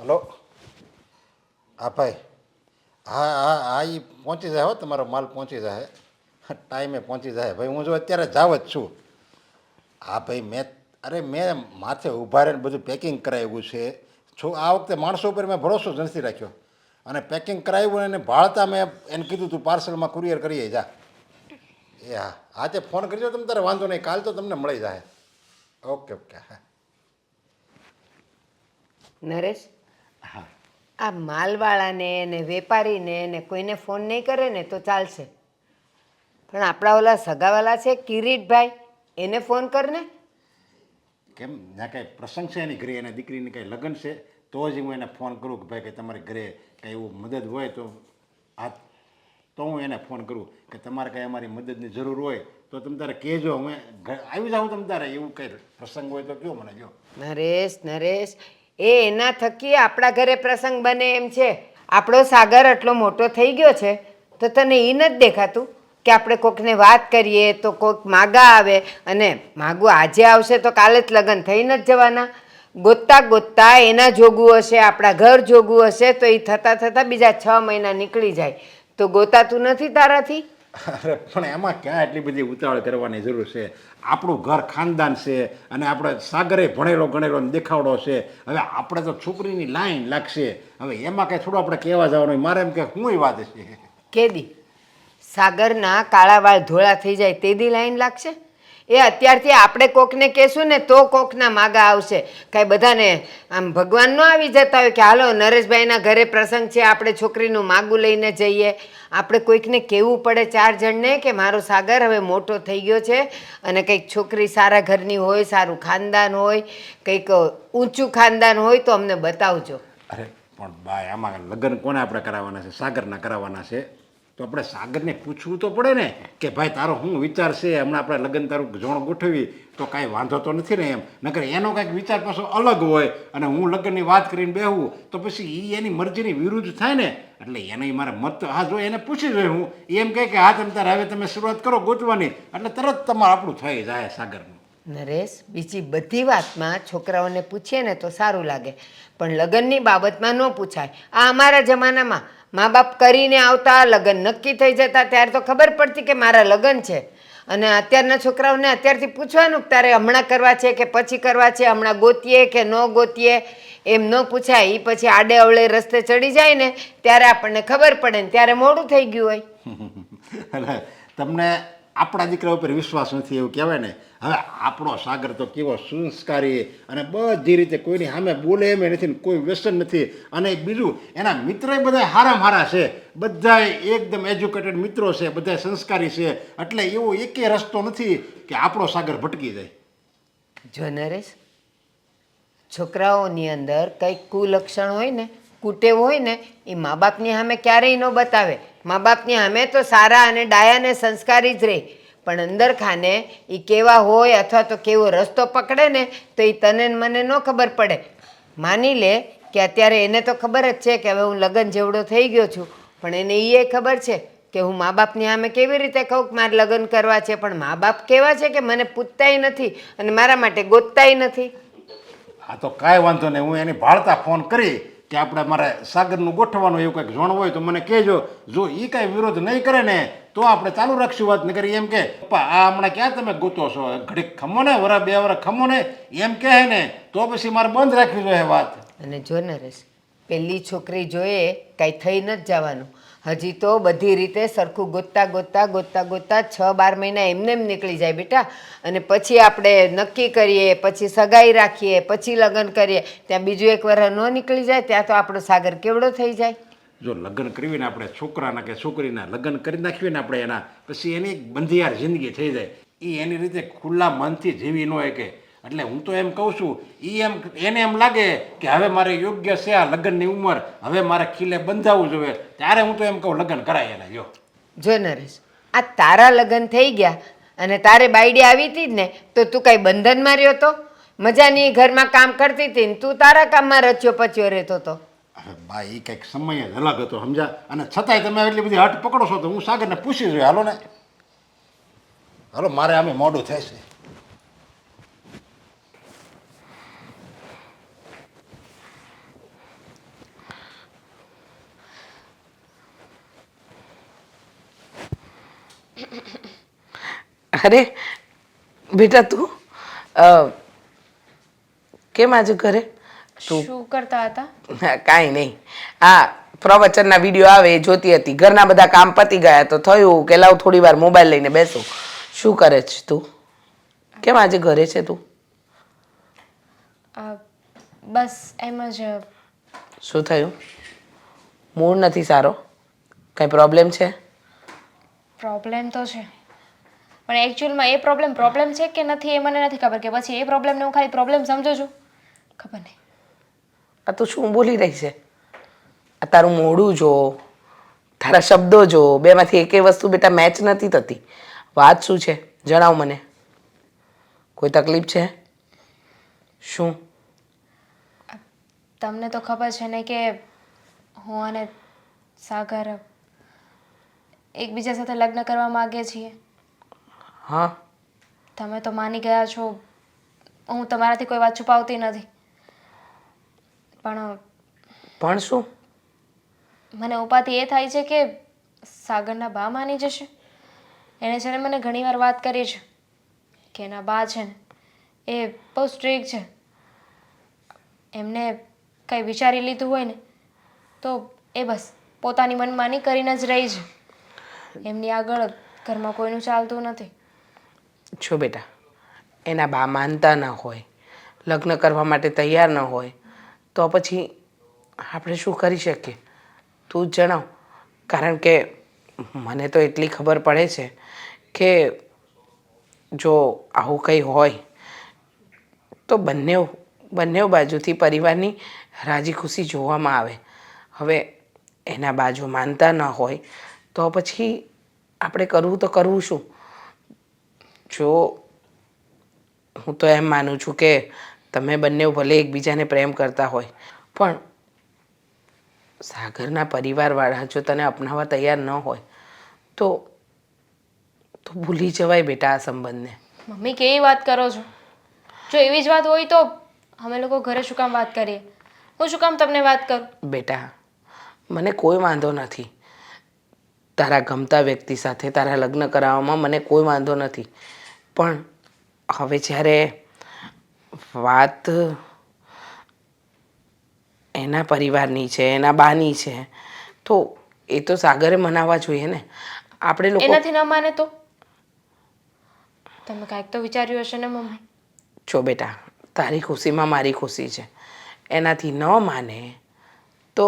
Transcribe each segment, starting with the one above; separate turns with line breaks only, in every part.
Hello. હા ભાઈ. હા હા હા, એ પહોંચી જાય હો, તમારો માલ પહોંચી જાય, ટાઈમે પહોંચી જાય ભાઈ. હું જો અત્યારે જાવ જ છું. હા ભાઈ, મેં માથે ઊભા રહીને બધું પેકિંગ કરાવ્યું છે. આ વખતે માણસો ઉપર મેં ભરોસો જ નથી રાખ્યો, અને પેકિંગ કરાવ્યું એને ભાળતા મેં એને કીધું તું પાર્સલમાં કુરિયર કરીએ જા. એ હા હા, તે ફોન કરજો તમે તારે, વાંધો નહીં, કાલ તો તમને મળી જાય. Okay okay. હા
નરેશ,
હા.
આ માલવાળાને ને વેપારીને ને કોઈને ફોન નહીં કરે ને તો ચાલશે, પણ આપણા ઓલા સગાવાલા છે કિરીટભાઈ, એને ફોન કરને.
કેમ, ત્યાં કાંઈ પ્રસંગ છે એની ઘરે, એના દીકરીને કાંઈ લગ્ન છે, તો જ હું એને ફોન કરું કે ભાઈ કે તમારે ઘરે કાંઈ એવું મદદ હોય તો હા, તો હું એને ફોન કરું કે તમારે કાંઈ અમારી મદદની જરૂર હોય તો તમે તારે કહેજો, હું આવી જાઉં તમે તારે. એવું કંઈ પ્રસંગ હોય તો કહો મને. જો
નરેશ, નરેશ, એના થકી આપણા ઘરે પ્રસંગ બને એમ છે. આપણો સાગર આટલો મોટો થઈ ગયો છે તો તને એ નથી દેખાતું કે આપણે કોકને વાત કરીએ તો કોઈક માગા આવે, અને માગું આજે આવશે તો કાલે જ લગ્ન થઈ નથી જવાના. ગોતતા ગોતતા એના જોગવું હશે, આપણા ઘર જોગવું હશે, તો એ થતાં થતાં બીજા 6 મહિના નીકળી જાય. તો ગોતાતું નથી તારાથી?
અરે પણ એમાં ક્યાં એટલી બધી ઉતાવળ કરવાની જરૂર છે? આપણું ઘર ખાનદાન છે, અને આપણે સાગરે ભણેલો ગણેલો દેખાવડો છે. હવે આપણે તો છોકરીની લાઈન લાગશે, હવે એમાં કાંઈ થોડું આપણે કહેવા જવાનું. મારે એમ કે હું વાત છે.
કેદી સાગરના કાળા વાળ ધોળા થઈ જાય તેદી લાઈન લાગશે? એ અત્યારથી આપણે કોકને કહેશું ને તો કોકના માગા આવશે. કાંઈ બધાને આમ ભગવાન ન આવી જતા હોય કે હાલો નરેશભાઈના ઘરે પ્રસંગ છે, આપણે છોકરીનું માગું લઈને જઈએ. આપણે કોઈકને કહેવું પડે 4 જણને કે મારો સાગર હવે મોટો થઈ ગયો છે, અને કંઈક છોકરી સારા ઘરની હોય, સારું ખાનદાન હોય, કંઈક ઊંચું ખાનદાન હોય તો અમને બતાવજો.
અરે પણ ભાઈ, આમાં લગ્ન કોને આપણે કરાવવાના છે? સાગરના કરાવવાના છે. તો આપણે સાગરને પૂછવું તો પડે ને કે ભાઈ તારો શું વિચાર છે, હમણાં આપણે લગ્ન તારું જોણ ગોઠવી તો કાંઈ વાંધો તો નથી ને? એમ નકર એનો કાંઈક વિચાર પાછો અલગ હોય, અને હું લગ્નની વાત કરીને બેહું તો પછી એ એની મરજીની વિરુદ્ધ થાય ને. એટલે એને મારે મત, હા જો એને પૂછી જોઈ, હું એમ કહે કે હા તમે તારે હવે તમે શરૂઆત કરો ગોતવાની, એટલે તરત તમારે આપણું થઈ જાય સાગરનું.
નરેશ, બીજી બધી વાતમાં છોકરાઓને પૂછીએ ને તો સારું લાગે, પણ લગ્નની બાબતમાં ન પૂછાય. આ અમારા જમાનામાં મા બાપ કરીને આવતા, લગ્ન નક્કી થઈ જતા ત્યારે તો ખબર પડતી કે મારા લગ્ન છે. અને અત્યારના છોકરાઓને અત્યારથી પૂછવાનું કે તારે હમણાં કરવા છે કે પછી કરવા છે, હમણાં ગોતીએ કે ન ગોતીએ, એમ ન પૂછાય. એ પછી આડે અવળે રસ્તે ચડી જાય ને ત્યારે આપણને ખબર પડે ને ત્યારે મોડું થઈ ગયું હોય.
એટલે તમને આપણા દીકરા ઉપર વિશ્વાસ નથી એવું કહેવાય ને. હવે આપણો સાગર તો કેવો સંસ્કારી, અને બધી રીતે કોઈની સામે બોલે એમ નથી, કોઈ વ્યસન નથી. અને બીજું એના મિત્ર બધા હારામાં હારા છે, બધા એકદમ એજ્યુકેટેડ મિત્રો છે, બધા સંસ્કારી છે. એટલે એવો એકેય રસ્તો નથી કે આપણો સાગર ભટકી જાય.
જો નરેશ, છોકરાઓની અંદર કંઈક કુલક્ષણ હોય ને, કુટેવ હોય ને, એ મા બાપની સામે ક્યારેય ન બતાવે. મા બાપની સામે તો સારા અને ડાયા ને સંસ્કારી જ રહે, પણ અંદર ખાને એ કેવા હોય અથવા તો કેવો રસ્તો પકડે ને તો એ તને મને ન ખબર પડે. માની લે કે અત્યારે એને તો ખબર જ છે કે હવે હું લગ્ન જેવડો થઈ ગયો છું, પણ એને એ ખબર છે કે હું મા બાપની સામે કેવી રીતે કહું કે મારે લગ્ન કરવા છે, પણ મા બાપ કેવા છે કે મને પૂછતાય નથી અને મારા માટે ગોતતાય નથી.
હા તો કાંઈ વાંધો નહીં, હું એની ભાળતા ફોન કરી કે આપણે મારે સાગરનું ગોઠવવાનું એવું કંઈક જોણ હોય તો મને કહેજો. જો એ કાંઈ વિરોધ નહીં કરે ને તો આપણે ચાલુ રાખશું વાત. નકર એમ કે પપ્પા આ હમણાં ક્યાં તમે ગોતો છો, ઘડીક ખમો ને, વરા 2 વરસ ખમો ને, એમ કહે ને તો પછી મારે બંધ રાખવી જોઈએ વાત.
અને જો નરેશ, પહેલી છોકરી જોઈએ કાંઈ થઈ નથી જવાનું. હજી તો બધી રીતે સરખું ગોતતા ગોતતા ગોતતા ગોતતા 6-12 મહિના એમને એમ નીકળી જાય બેટા. અને પછી આપણે નક્કી કરીએ, પછી સગાઈ રાખીએ, પછી લગ્ન કરીએ, ત્યાં બીજું 1 વરસ ન નીકળી જાય ત્યાં તો આપણો સાગર કેવડો થઈ જાય.
જો લગ્ન કરવીને આપણે છોકરાના કે છોકરીના લગ્ન કરી નાખીએ ને આપણે એના, પછી એની એક બંધિયાર જિંદગી થઈ જાય. એ એની રીતે ખુલ્લા મનથી જીવી ન શકે. એટલે હું તો એમ કહું છું, એને એમ લાગે કે હવે મારે યોગ્ય છે આ લગ્નની ઉંમર, હવે મારે ખીલે બંધાવવું જોઈએ, ત્યારે હું તો એમ કહું લગ્ન કરાય એને.
જો નરેશ, આ તારા લગ્ન થઈ ગયા અને તારે બાયડી આવી હતી જ ને, તો તું કાંઈ બંધનમાં રહ્યો તો? મજાની ઘરમાં કામ કરતી હતી ને તું તારા કામમાં રચ્યો પચ્યો રહેતો હતો.
અરે બા, એ કંઈક સમય જ અલગ હતો, સમજા. અને છતાંય તમે એટલી બધી હટ પકડો છો તો હું સાગરને પૂછી જોઈએ. હાલો ને, હાલો, મારે આમે મોડું થાય છે.
અરે બેટા તું કેમ આજે ઘરે તું
શું કરતા હતા?
કાંઈ નહીં. હા, પ્રવચનના વિડીયો આવે એ જોતી હતી. ઘરના બધા કામ પતી ગયા તો થયું કે લાવ થોડી વાર મોબાઈલ લઈને બેસું. શું કરે છે તું? કેમ આજે ઘરે છે તું?
અ, બસ એમ જ.
શું થયું? મૂડ નથી સારો? કંઈ પ્રોબ્લેમ છે?
પ્રોબ્લેમ તો છે, પણ એકચ્યુઅલમાં એ પ્રોબ્લેમ છે કે નથી એ મને નથી ખબર, કે પછી એ પ્રોબ્લેમને હું ખાલી પ્રોબ્લેમ સમજુ છું, ખબર નહીં.
આ તું શું બોલી રહી છે? આ તારું મોઢું જો, તારા શબ્દો જો, બેમાંથી એકેય વસ્તુ બેટા મેચ નથી થતી. વાત શું છે? જણાવ મને. કોઈ તકલીફ છે? શું?
તમને તો ખબર છે ને કે હું અને સાગર એકબીજા સાથે લગ્ન કરવા માગીએ છીએ.
હા.
તમે તો માની ગયા છો. હું તમારાથી કોઈ વાત છુપાવતી નથી, પણ
પણ શું?
મને ઉપાધિ એ થાય છે કે સાગરના બા માની જશે. એણે છે ને મને ઘણીવાર વાત કરી છે કે એના બા છે ને એ બહુ સ્ટ્રિક્ટ છે. એમને કંઈ વિચારી લીધું હોય ને તો એ બસ પોતાની મનમાની કરીને જ રહી છે. એમની આગળ ઘરમાં કોઈનું ચાલતું નથી.
જો બેટા, એના બા માનતા ન હોય, લગ્ન કરવા માટે તૈયાર ન હોય, તો પછી આપણે શું કરી શકીએ? તું જ જણાવ. કારણ કે મને તો એટલી ખબર પડે છે કે જો આવું કંઈ હોય તો બંને બાજુથી પરિવારની રાજી ખુશી જોવામાં આવે. હવે એના બાજુ માનતા ન હોય તો પછી આપણે કરવું તો કરવું શું? જો હું તો એમ માનું છું કે તમે બંને ભલે એકબીજાને પ્રેમ કરતા હોય, પણ સાગરના પરિવારવાળા જો તને અપનાવવા તૈયાર ન હોય તો ભૂલી જવાય બેટા આ સંબંધને.
મમ્મી કેવી વાત કરો છો? જો એવી જ વાત હોય તો અમે લોકો ઘરે શું કામ વાત કરીએ? હું શું કામ તમને વાત કરું?
બેટા, મને કોઈ વાંધો નથી. તારા ગમતા વ્યક્તિ સાથે તારા લગ્ન કરાવવામાં મને કોઈ વાંધો નથી. પણ હવે જ્યારે વાત એના પરિવારની છે, એના બાની છે, તો એ તો સાગરે મનાવવા જોઈએ ને. આપણે લોકો
એનાથી ન માને તો? તમે કાંઈક તો વિચાર્યું હશે ને મમ્મી?
જો બેટા, તારી ખુશીમાં મારી ખુશી છે. એનાથી ન માને તો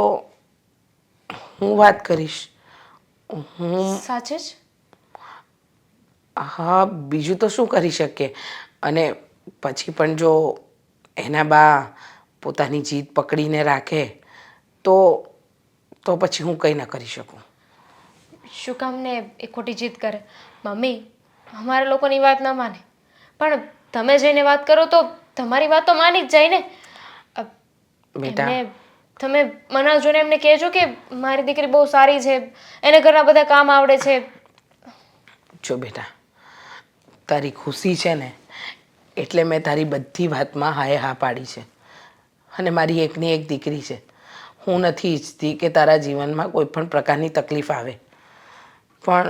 હું વાત કરીશ. હું
સાચે જ?
હા, બીજું તો શું કરી શકીએ? અને પછી પણ જો એના બા પોતાની જીદ પકડીને રાખે તો પછી હું કંઈ ન કરી શકું.
શું કામ ને એ ખોટી જીદ કરે? મમ્મી, અમારા લોકોની વાત ન માને, પણ તમે જઈને વાત કરો તો તમારી વાત તો માની જ જાય ને.
બેટા,
એમને તમે મનાવજો ને એમને કહેજો કે મારી દીકરી બહુ સારી છે, એને ઘરના બધા કામ આવડે છે.
જો બેટા, તારી ખુશી છે ને એટલે મેં તારી બધી વાતમાં હાય હા પાડી છે. અને મારી એકની એક દીકરી છે. હું નથી ઈચ્છતી કે તારા જીવનમાં કોઈ પણ પ્રકારની તકલીફ આવે. પણ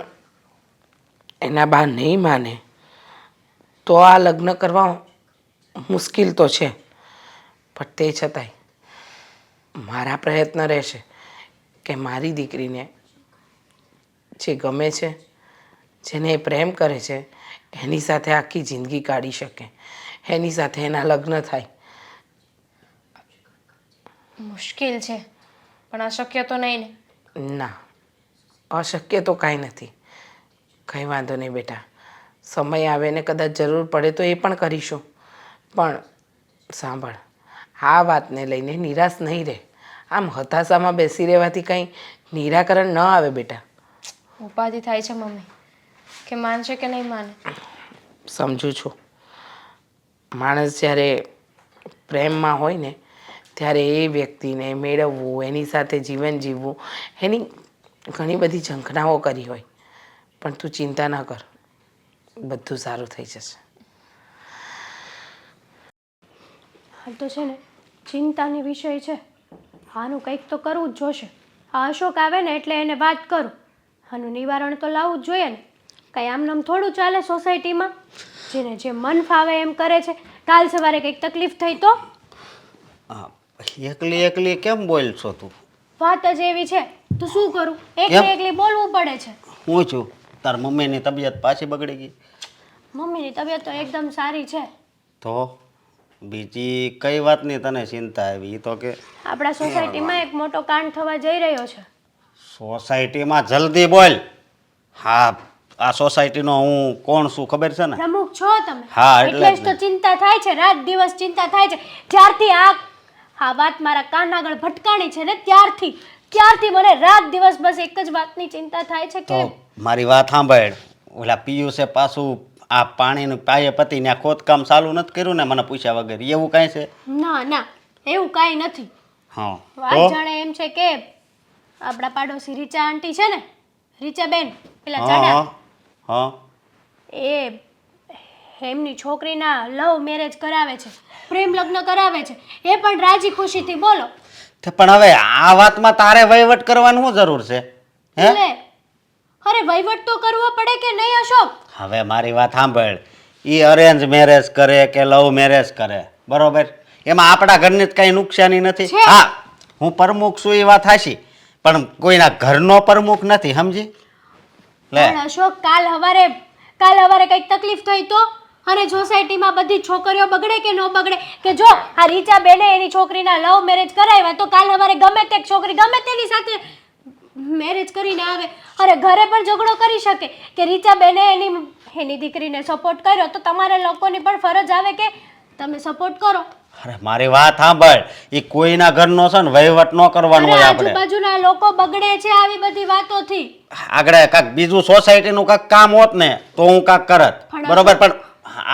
એના બા નહીં માને તો આ લગ્ન કરવા મુશ્કેલ તો છે. પણ તે છતાંય મારા પ્રયત્ન રહેશે કે મારી દીકરીને જે ગમે છે, જેને એ પ્રેમ કરે છે, એની સાથે આખી જિંદગી કાઢી શકે, એની સાથે એના લગ્ન થાય.
મુશ્કેલ છે, પણ અશક્ય તો નહીં ને?
ના, અશક્ય તો કાંઈ નથી. કંઈ વાંધો નહીં બેટા. સમય આવે ને કદાચ જરૂર પડે તો એ પણ કરીશું. પણ સાંભળ, આ વાતને લઈને નિરાશ નહીં રહે. આમ હતાશામાં બેસી રહેવાથી કંઈ નિરાકરણ ન આવે બેટા.
ઉપાધિ થાય છે મમ્મી કે માનશે કે નહીં માને.
સમજુ છું. માણસ જ્યારે પ્રેમમાં હોય ને ત્યારે એ વ્યક્તિને મેળવવું, એની સાથે જીવન જીવવું, એની ઘણી બધી ઝંખનાઓ કરી હોય. પણ તું ચિંતા ન કર, બધું સારું થઈ જશે.
હાલ તો છે ને ચિંતાની વિષય છે. આનું કંઈક તો કરવું જ જોશે. આ અશોક આવે ને એટલે એને વાત કરું. આનું નિવારણ તો લાવવું જ જોઈએ ને. કંઈ આમનામ થોડું ચાલે સોસાયટીમાં? જેને જે મન ફાવે એમ કરે છે. કાલ સવારે કંઈક તકલીફ થઈ તો
હા, એકલી એકલી કેમ બોલ છો તું?
વાત જ એવી છે તો શું કરું?
કેમ?
એકલી એકલી બોલવું પડે છે.
હું છું તાર મમ્મીની તબિયત પાછી બગડી ગઈ
મમ્મીની તબિયત તો એકદમ સારી છે.
તો બીજી કઈ વાતની તને ચિંતા આવી? ઈ તો કે
આપણા સોસાયટીમાં એક મોટો કાંડ થવા જઈ રહ્યો છે.
સોસાયટીમાં જલ્દી બોલ. હા, આ સોસાયટીનો હું કોણ છું ખબર છે ને?
પ્રમુખ છો તમે?
હા, એટલે
એટલે જ તો ચિંતા થાય છે, રાત દિવસ ચિંતા થાય છે. જ્યારથી આ વાત મારા કાન આગળ ભટકાણી છે ને ત્યારથી મને રાત દિવસ બસ એક જ વાતની ચિંતા થાય છે કે
તો મારી વાત સાંભળ. ઓલા પિયુષે પાછું આ પાણીનું પાયે પતિ ને ખોદકામ ચાલુ નથી કર્યું ને મને પૂછ્યા વગર? એવું કાંઈ છે?
ના એવું કાંઈ નથી.
હા
વાત
તો
જાણે એમ છે કે આપણા પાડોશી રીચા આંટી છે ને, રીચાબેન પેલા
હા
ચડા,
હા હા
એ એમની છોકરીના લવ મેરેજ કરાવે છે, પ્રેમ લગ્ન કરાવે છે. એ પણ રાજી ખુશીથી બોલો.
તે પણ હવે આ વાતમાં તારે વહીવટ કરવાની શું જરૂર છે? હે?
એટલે અરે વહીવટ તો કરવો પડે કે નહીં અશોક?
હવે મારી વાત સાંભળ. ઈ અરેન્જ મેરેજ કરે કે લવ મેરેજ કરે, બરોબર, એમાં આપણા ઘરની જ કઈ નુકસાની નથી.
છે.
હા, હું પ્રમુખ છું એ વાત હાચી, પણ કોઈના ઘરનો પ્રમુખ નથી, સમજી લે.
પણ અશોક કાલ હવારે કંઈક તકલીફ થઈ તો? અને સોસાયટીમાં બધી છોકરીઓ બગડે કે ન બગડે? કે જો આ રીચા બેને એની છોકરીના લવ મેરેજ કરાવ્યા તો કાલ હવારે ગમે તે છોકરી ગમે તેની સાથે મેરેજ કરીને આવે, અરે ઘરે પણ ઝઘડો કરી શકે કે રીચા બેને એની દીકરીને સપોર્ટ કર્યો, તો તમારા લોકોની પણ ફરજ આવે કે તમે સપોર્ટ કરો.
અરે મારી વાત સાંભળ, ઈ કોઈના ઘરનો છે ને વહીવટ ન કરવાનો
અરે
હોય આપણે.
આજુબાજુના લોકો બગડે છે આવી બધી વાતોથી.
આગળ કાંક બીજું સોસાયટીનું કાંક કામ હોત ને તો હું કાંક કરત,
પણ
બરોબર, પણ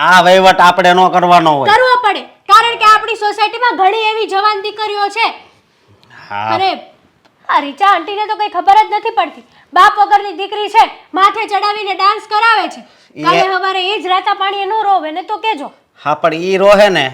આ વહીવટ આપણે ન કરવાનો હોય.
કરવો પડે, કારણ કે આપણી સોસાયટીમાં ઘણી એવી જવાન દીકરીઓ છે.
હા,
અરે આ રીચા આંટીને તો કઈ ખબર જ નથી પડતી. બાપ વગરની દીકરી છે, માથે ચડાવીને ડાન્સ કરાવે છે. કાલે હવારે એ જ રાતા પાણીએ નો રોવે ને તો કેજો.
હા, પણ ઈ રોહે ને,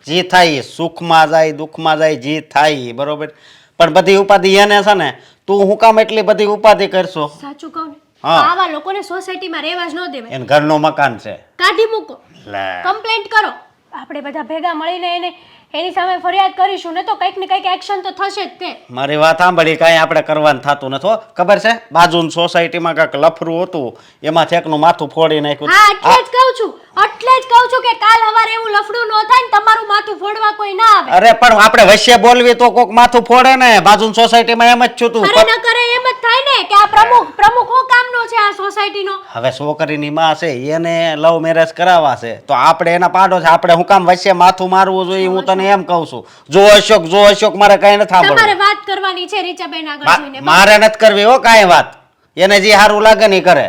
જી થાય, સુખમાં જાય દુઃખમાં જાય, જી થાય, બરોબર, પણ બધી ઉપાધિ એને છે ને. તું હું કામ એટલી બધી ઉપાધિ કરશો?
સાચું કહું ને,
હા.
આવા લોકોને સોસાયટીમાં રહેવા જ ન દેવાય.
એને ઘરનું મકાન છે.
કાઢી મૂકો,
લે,
કમ્પ્લેન્ટ કરો. આપણે બધા ભેગા મળીને એની સામે ફરિયાદ કરીશું ને તો કંઈક ને કંઈક એક્શન તો થશે જ તે.
મારી વાત સાંભળી, કાંઈ આપણે કરવાનું થતું નથી હો. ખબર છે, બાજુની સોસાયટીમાં કાંઈક લફરું હતું, એમાં એકનું માથું ફોડી નાખ્યું.
હા, એટલે જ કહું છું કે કાલ હવારે એવું લફડું ન થાય ને તમારું માથું ફોડવા કોઈ ના આવે.
અરે પણ આપણે વચ્ચે બોલવી તો કોક માથું ફોડે ને. બાજુની સોસાયટીમાં એમ જ છું તું.
અરે ન કરે એમ જ થાય ને કે આ પ્રમુખ હું કામનો છે આ સોસાયટીનો?
હવે છોકરીની માં છે, એને લવ મેરેજ કરાવવા છે, તો આપણે એના પાડો છે, આપણે હું કામ વચ્ચે માથું મારવું જોઈએ? હું તને એમ કહું છું. જો અશોક, મારે કઈ નથી
તમારે
સાંભળવું.
વાત કરવાની છે રીચાબેન આગળ જઈને.
મારે નથી કરવી હો કાંઈ વાત. એને જે સારું લાગે ને ઈ કરે.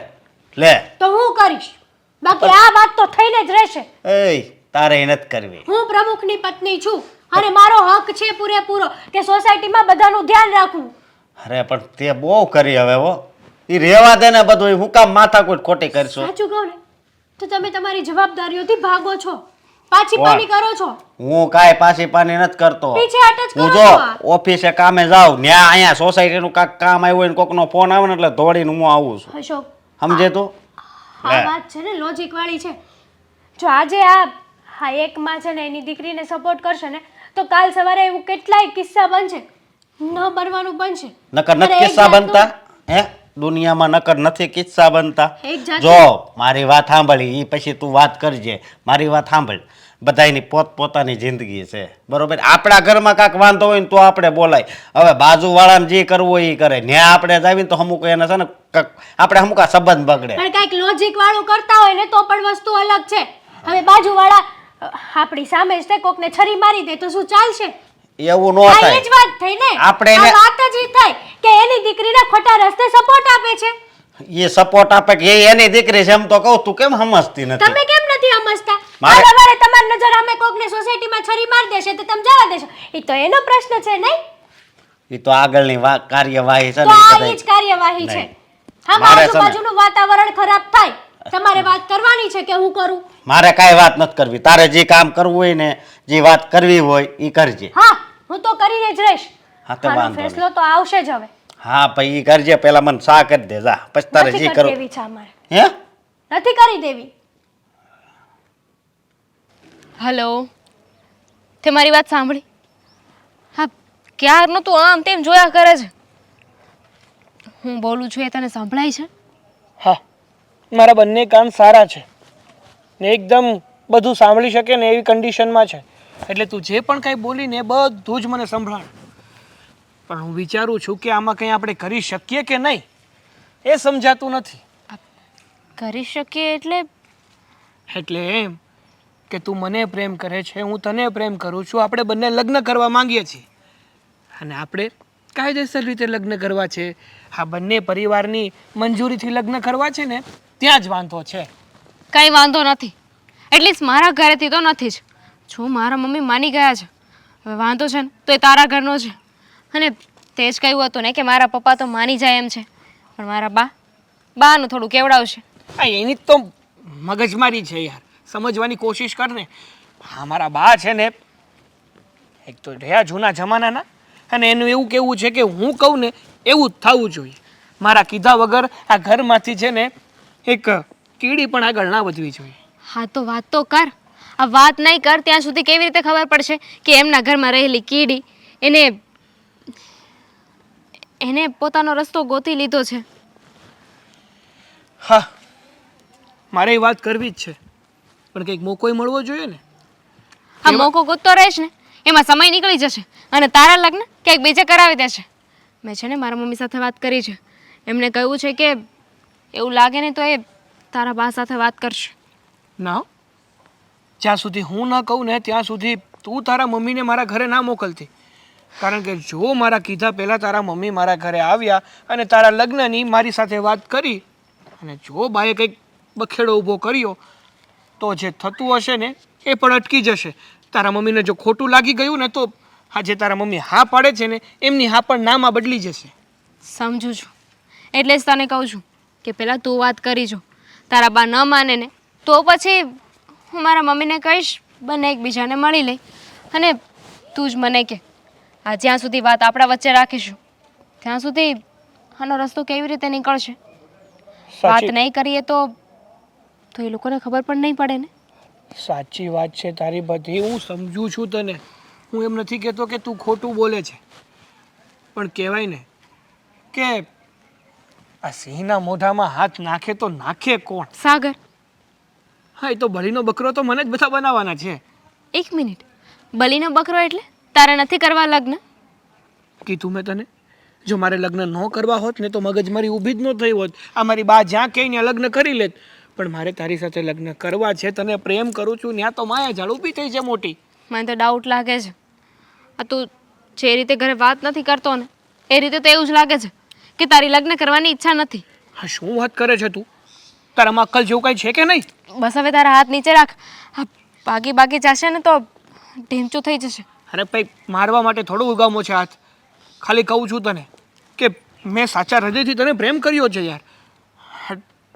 લે,
તો હું કરીશ, બાકી આ વાત તો થઈને જ રહેશે.
એય તારે નથી કરવી.
હું પ્રમુખની પત્ની છું અને મારો હક છે પૂરેપૂરો કે સોસાયટીમાં બધાનું ધ્યાન રાખવું.
અરે પણ તે બહુ કરી હવે હો. ઈ રેવા દે ને બધું. હું કામ માથાકૂટ ખોટી કરશો?
સાચું કહું ને તો તમે તમારી જવાબદારીઓથી ભાગો છો, પાછી પાની કરો છો.
હું કાંઈ પાછી પાની નથી કરતો.
પીછેહટ જ
હું
કરો
જો
છો આ.
ઓફિસે કામે જાઉં, ન્યા અહીંયા સોસાયટીનું કાંઈક કામ આવ્યું હોય ને કોકનો ફોન આવે ને એટલે દોડીને હું આવું છું.
અશોક,
સમજે તું?
આ વાત છે ને લોજિક વાળી છે. જો આજે આ એક માં છે ને એની દીકરીને સપોર્ટ કરશે ને તો કાલ સવારે એવું કેટલાય કિસ્સા બનશે, ન બનવાનું બનશે.
નકર
અરે
નથી
એક
કિસ્સા
જાતનું-
બનતા હે દુનિયામાં? નકર નથી કિસ્સા બનતા.
એક જાતનું-
જો મારી વાત સાંભળી, ઈ પછી તું વાત કરજે. મારી વાત સાંભળ, બધાયની પોતપોતાની જિંદગી છે, બરોબર. આપણા ઘરમાં કાંઈક વાંધો હોય ને તો આપણે બોલાય. હવે બાજુવાળાને જે કરવું હોય એ કરે. ન્યા આપણે જાવીને તો અમુક એને છે ને આપણે અમુક આ સંબંધ બગડે.
પણ કાંઈક લોજિક વાળું કરતા હોય ને તો પણ વસ્તુ અલગ છે. હવે બાજુવાળા આપણી સામે જ તે કોકને છરી મારી દે તો શું ચાલશે?
એવું ન
આ એ
થાય.
જ વાત થઈ ને.
આપણે
આ
એને-
વાત જ ઈ થઈ કે એની દીકરીને ખોટા રસ્તે સપોર્ટ આપે છે.
એ સપોર્ટ આપે કે એ એની દીકરી છે એમ તો કહું. તું કેમ સમજતી નથી?
તમે કેમ નથી સમજતા?
મારે-
કાલ સવારે તમારી નજર સામે કોકને સોસાયટીમાં છરી મારી દેશે તો તમે જવા દેશો? એ તો એનો પ્રશ્ન છે નહીં?
એ તો આગળની કાર્યવાહી છે
તો
ને
આ
ઈ
ઈ જ કાર્યવાહી છે.
નહીં.
હા,
મારે છે ને-
આજુબાજુનું વાતાવરણ ખરાબ થાય તમારે વાત કરવાની છે કે હું કરું?
મારે કાંઈ વાત નથી કરવી. તારે જે કામ કરવું હોય ને, જે વાત કરવી હોય એ કરજે.
હા, હું તો કરીને જ રહીશ.
હા, તો
આનો
વાંધો
ફેસલો તો આવશે જ હવે.
હા ભાઈ, ઈ કરજે. પેલા મને સા કરી દે જા, પછી તારે
નથી
જે
કરતી
કરવું.
એવી છે અમારે.
હે
નથી કરી દેવી.
હલો, તે મારી વાત સાંભળી? હા, ક્યારનું તું આમ તેમ જોયા કરે છે. હું બોલું છું એ તને સંભળાય છે?
હા, મારા બંને કાન સારા છે ને એકદમ બધું સાંભળી શકે ને એવી કન્ડિશનમાં છે. એટલે તું જે પણ કંઈ બોલીને બધું જ મને સંભળાણ. પણ હું વિચારું છું કે આમાં કંઈ આપણે કરી શકીએ કે નહીં એ સમજાતું નથી.
કરી શકીએ એટલે?
એટલે એમ કે તું મને પ્રેમ કરે છે, હું તને પ્રેમ કરું છું, આપણે બંને લગ્ન કરવા માંગીએ છીએ અને આપણે કાયદેસર રીતે લગ્ન કરવા છે. આ બંને પરિવારની મંજૂરીથી લગ્ન કરવા છે ને ત્યાં જ વાંધો છે.
કંઈ વાંધો નથી. એટલીસ્ટ મારા ઘરેથી તો નથી જ. જો મારા મમ્મી માની ગયા છે, હવે વાંધો છે ને તો એ તારા ઘરનો છે. અને તે જ કહ્યું હતું ને કે મારા પપ્પા તો માની જાય એમ છે, પણ મારા બાનું થોડું કેવડાવશે.
હા, એની તો મગજમારી છે યાર, સમજવાની કોશિશ કર ને. હા, મારા બા છે ને એક તો રહ્યા જૂના જમાનાના અને એનું એવું કહેવું છે કે હું કહું ને એવું જ થવું જોઈએ. મારા કીધા વગર આ ઘરમાંથી છે ને એક કીડી પણ આગળ ના વધવી જોઈએ.
હા તો વાત તો કર. આ વાત નહીં કર ત્યાં સુધી કેવી રીતે ખબર પડશે કે એમના ઘરમાં રહેલી કીડી એને પોતાનો રસ્તો ગોતી લીધો છે?
હા, મારે એ વાત કરવી જ છે પણ કંઈક મોકોય મળવો જોઈએ ને.
આ મોકો ગોતતો રહીશ ને એમાં સમય નીકળી જશે અને તારા લગ્ન ક્યાંક બીજે કરાવી દેશે. મેં છે ને મારા મમ્મી સાથે વાત કરી છે. એમણે કહ્યું છે કે એવું લાગે ને તો એ તારા બા સાથે વાત કરશે.
ના, જ્યાં સુધી હું ન કહું ને ત્યાં સુધી તું તારા મમ્મીને મારા ઘરે ના મોકલતી. કારણ કે જો મારા કીધા પહેલાં તારા મમ્મી મારા ઘરે આવ્યા અને તારા લગ્નની મારી સાથે વાત કરી અને જો બાએ કંઈક બખેડો ઊભો કર્યો તો જે થતું હશે ને એ પણ અટકી જશે. તારા મમ્મીને જો ખોટું લાગી ગયું ને તો આજે તારા મમ્મી હા પાડે છે ને એમની હા પણ નામાં બદલી જશે.
સમજુ છું. એટલે જ તને કહું છું કે પહેલાં તું વાત કરી જો. તારા બા ન માને ને તો પછી હું મારા મમ્મીને કહીશ બંને એકબીજાને મળી લઈ. અને તું જ મને કે આ જ્યાં સુધી વાત આપણા વચ્ચે રાખીશું ત્યાં સુધી આનો રસ્તો કેવી રીતે નીકળશે? વાત નહીં કરીએ તો એ લોકોને ખબર પણ નહીં પડે ને.
સાચી વાત છે તારી બધી, હું સમજુ છું તને. હું એમ નથી કહેતો કે તું ખોટું બોલે છે, પણ કહેવાય ને કે આ સિંહના મોઢામાં હાથ નાખે તો નાખે કોણ?
સાગર,
હા, એ તો બળીનો બકરો તો મને જ બધા બનાવવાના છે.
એક મિનિટ, બલીનો બકરો એટલે તારે નથી કરવા લગ્ન?
કીધું મેં તને, જો મારે લગ્ન ન કરવા હોત ને તો મગજમારી ઊભી જ ન થઈ હોત. આ મારી બા જ્યાં કહે ત્યાં લગ્ન કરી લેત. પણ મારે તારી સાથે લગ્ન કરવા છે, તને પ્રેમ કરું છું, ત્યાં તો માયા ઝાડ ઊભી થઈ છે મોટી.
મને તો ડાઉટ લાગે છે. આ તું જે રીતે ઘરે વાત નથી કરતો ને એ રીતે તો એવું જ લાગે છે કે તારી લગ્ન કરવાની ઈચ્છા નથી.
હા, શું વાત કરે છે તું? તારામાં અક્કલ જેવું કંઈ છે કે નહીં?
બસ હવે તારા હાથ નીચે રાખ. આ બાકી જશે ને તો ઢીંચું થઈ જશે.
અરે ભાઈ, મારવા માટે થોડો ઉગામો છે હાથ. ખાલી કહું છું તને કે મેં સાચા હૃદયથી તને પ્રેમ કર્યો છે યાર.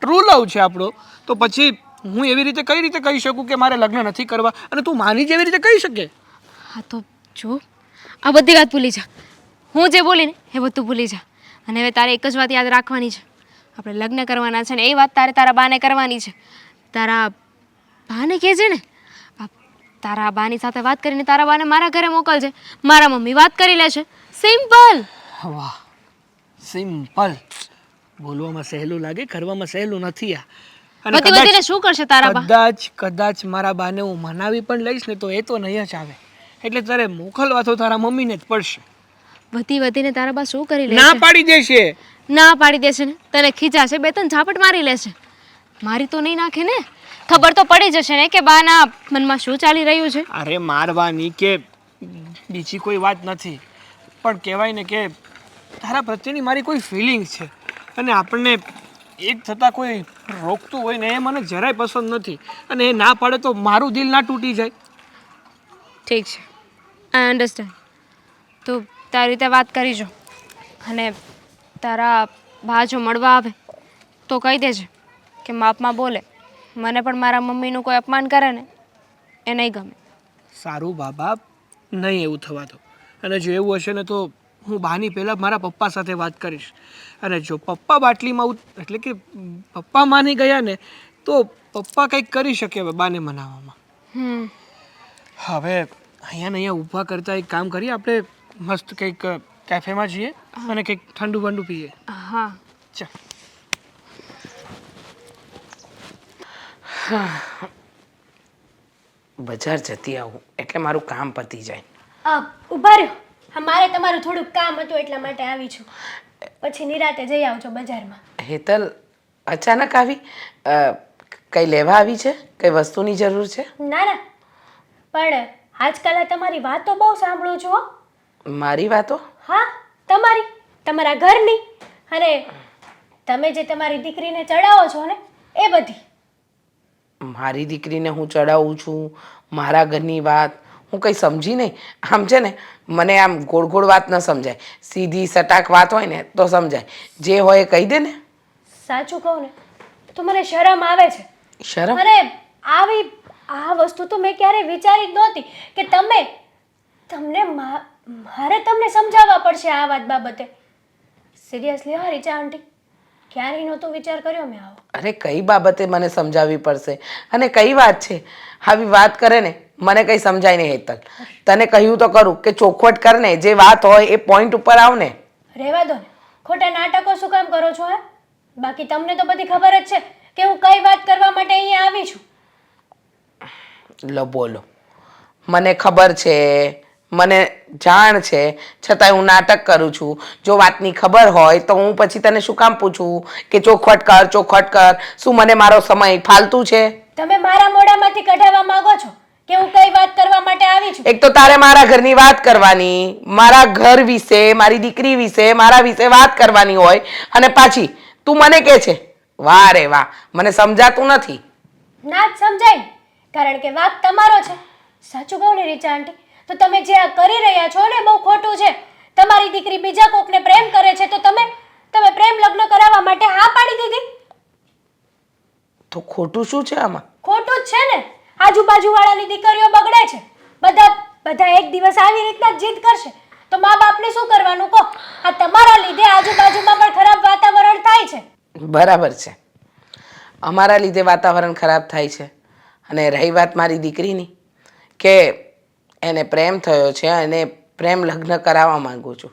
ટ્રુ લવ છે આપણો, તો પછી હું એવી રીતે કઈ રીતે કહી શકું કે મારે લગ્ન નથી કરવા અને તું માની જેવી રીતે કહી શકે?
હા તો જો, આ બધી વાત ભૂલી જા. હું જે બોલી ને એ બધું ભૂલી જા. અને હવે તારે એક જ વાત યાદ રાખવાની છે. આપણે લગ્ન કરવાના છે ને એ વાત તારે તારા બાને કરવાની છે. તારા બાને કહેજે ને, તારા બાની સાથે વાત કરીને તારા બાને મારા ઘરે મોકલજે. મારા મમ્મી વાત કરી લેશે. સિમ્પલ.
વાહ, સિમ્પલ. બોલવામાં સહેલું લાગે, કરવામાં સહેલું નથી આ. અને
બધીને શું કરશે તારા બા?
કદાચ મારા બાને હું મનાવી પણ લઈશ ને તો એ તો નહીં જ આવે. એટલે તારે મોકલવા તો તારા મમ્મીને જ પડશે.
વધીને તારા બા શું કરી લેશે?
ના પાડી દેશે.
ના પાડી દેશે ને તને ખીજાશે, બે ત્રણ ઝાપટ મારી લેશે. મારી તો નહીં નાખે ને. ખબર તો પડી જશે ને કે બાના મનમાં શું ચાલી રહ્યું છે.
અરે મારવાની કે બીજી કોઈ વાત નથી, પણ કહેવાય ને કે તારા પ્રત્યેની મારી કોઈ ફિલિંગ્સ છે અને આપણને એક થતાં કોઈ રોકતું હોય ને એ મને જરાય પસંદ નથી. અને એ ના પાડે તો મારું દિલ ના તૂટી જાય.
ઠીક છે, આઈ અન્ડરસ્ટેન્ડ. તું તારી રીતે વાત કરી જો. અને તારા બા જો મળવા આવે તો કહી દેજે કે માપમાં બોલે. મને પણ મારા મમ્મીનું કોઈ અપમાન કરે ને એ નહીં ગમે.
સારું બાબા, નહીં એવું થવા દો. અને જો એવું હશે ને તો હું બાની પહેલાં મારા પપ્પા સાથે વાત કરીશ. અને જો પપ્પા બાટલીમાં એટલે કે પપ્પા માની ગયા ને તો પપ્પા કંઈક કરી શકે હવે બાને મનાવવામાં. હવે અહીંયા ને અહીંયા ઊભા કરતા એક કામ કરીએ, આપણે મસ્ત કંઈક કેફેમાં જઈએ અને કંઈક ઠંડુ બંડુ પીએ.
હા
ચાલ.
બજાર જતી આવું એટલે મારું કામ પતી જાય.
ઊભા રહ્યો. હા, મારે તમારું થોડુંક કામ હતું એટલા માટે આવી છું. પછી નિરાતે જઈ આવજો બજારમાં.
હેતલ અચાનક આવી? કંઈ લેવા આવી છે? કઈ વસ્તુની જરૂર છે?
ના ના, પણ આજકાલ આ તમારી વાતો બહુ સાંભળું છું હો.
મારી વાતો?
હા, તમારા ઘરની, અને તમે જે તમારી દીકરીને ચડાવો છો ને એ બધી.
મારી દીકરીને હું ચડાવું છું? મારા ઘરની વાત હું કંઈ સમજી નહીં. આમ છે ને, મને આમ ગોળ ગોળ વાત ન સમજાય. સીધી સટાક વાત હોય ને તો સમજાય. જે હોય એ કહી દે ને.
સાચું કહું ને તો મને શરમ આવે છે.
શરમ?
અરે આ વસ્તુ તો મેં ક્યારેય વિચારી જ નહોતી કે મારે તમને સમજાવવા પડશે આ વાત બાબતે. સિરિયસલી હા રીચા આંટી, ક્યારેય નહોતો વિચાર કર્યો મેં આવો.
અરે કઈ બાબતે મને સમજાવવી પડશે? અને કઈ વાત છે? આવી વાત કરે ને મને કંઈ સમજાય નહીં હેતલ. તને કહ્યું તો કરું કે ચોખવટ કર ને, જે વાત હોય એ પોઈન્ટ ઉપર આવ ને.
રહેવા દો ને, ખોટા નાટકો શું કામ કરો છો? બાકી તમને તો બધી ખબર જ છે કે હું કઈ વાત કરવા માટે અહીંયા આવી છું.
લો બોલો, મને ખબર છે, મને જાણ છે, છતાંય હું નાટક કરું છું. જો વાતની ખબર હોય તો હું પછી તને શું કામ પૂછું કે ચોખવટ કર? શું મને મારો સમય ફાલતું છે?
તમે મારા મોઢામાંથી કઢાવવા માંગો છો કે હું કઈ વાત કરવા માટે આવી છું?
એક તો તારે મારા ઘરની વાત કરવાની, મારા ઘર વિશે, મારી દીકરી વિશે, મારા વિશે વાત કરવાની હોય, અને પાછી તું મને કહે છે. વાહ રે વાહ, મને સમજાતું નથી.
ના જ સમજાય ને, કારણ કે વાક તમારો છે. સાચું કહું ને રીચા આંટી, તો તમે જે આ કરી રહ્યા છો ને બહુ ખોટું છે. તમારી દીકરી બીજા કોકને પ્રેમ કરે છે તો તમે પ્રેમ લગ્ન કરાવવા માટે હા પાડી દીધી.
તો ખોટું શું છે આમાં?
ખોટું જ છે ને. આજુબાજુ વાળાની દીકરીઓ બગડે છે. બધા એક દિવસ આવી રીતના જીદ કરશે તો મા બાપને શું કરવાનું કહો? આ તમારા લીધે આજુબાજુમાં પણ ખરાબ વાતાવરણ થાય છે.
બરાબર છે, અમારા લીધે વાતાવરણ ખરાબ થાય છે. અને રહી વાત મારી દીકરીની, કે એને પ્રેમ થયો છે અને પ્રેમ લગ્ન કરાવવા માંગુ છું,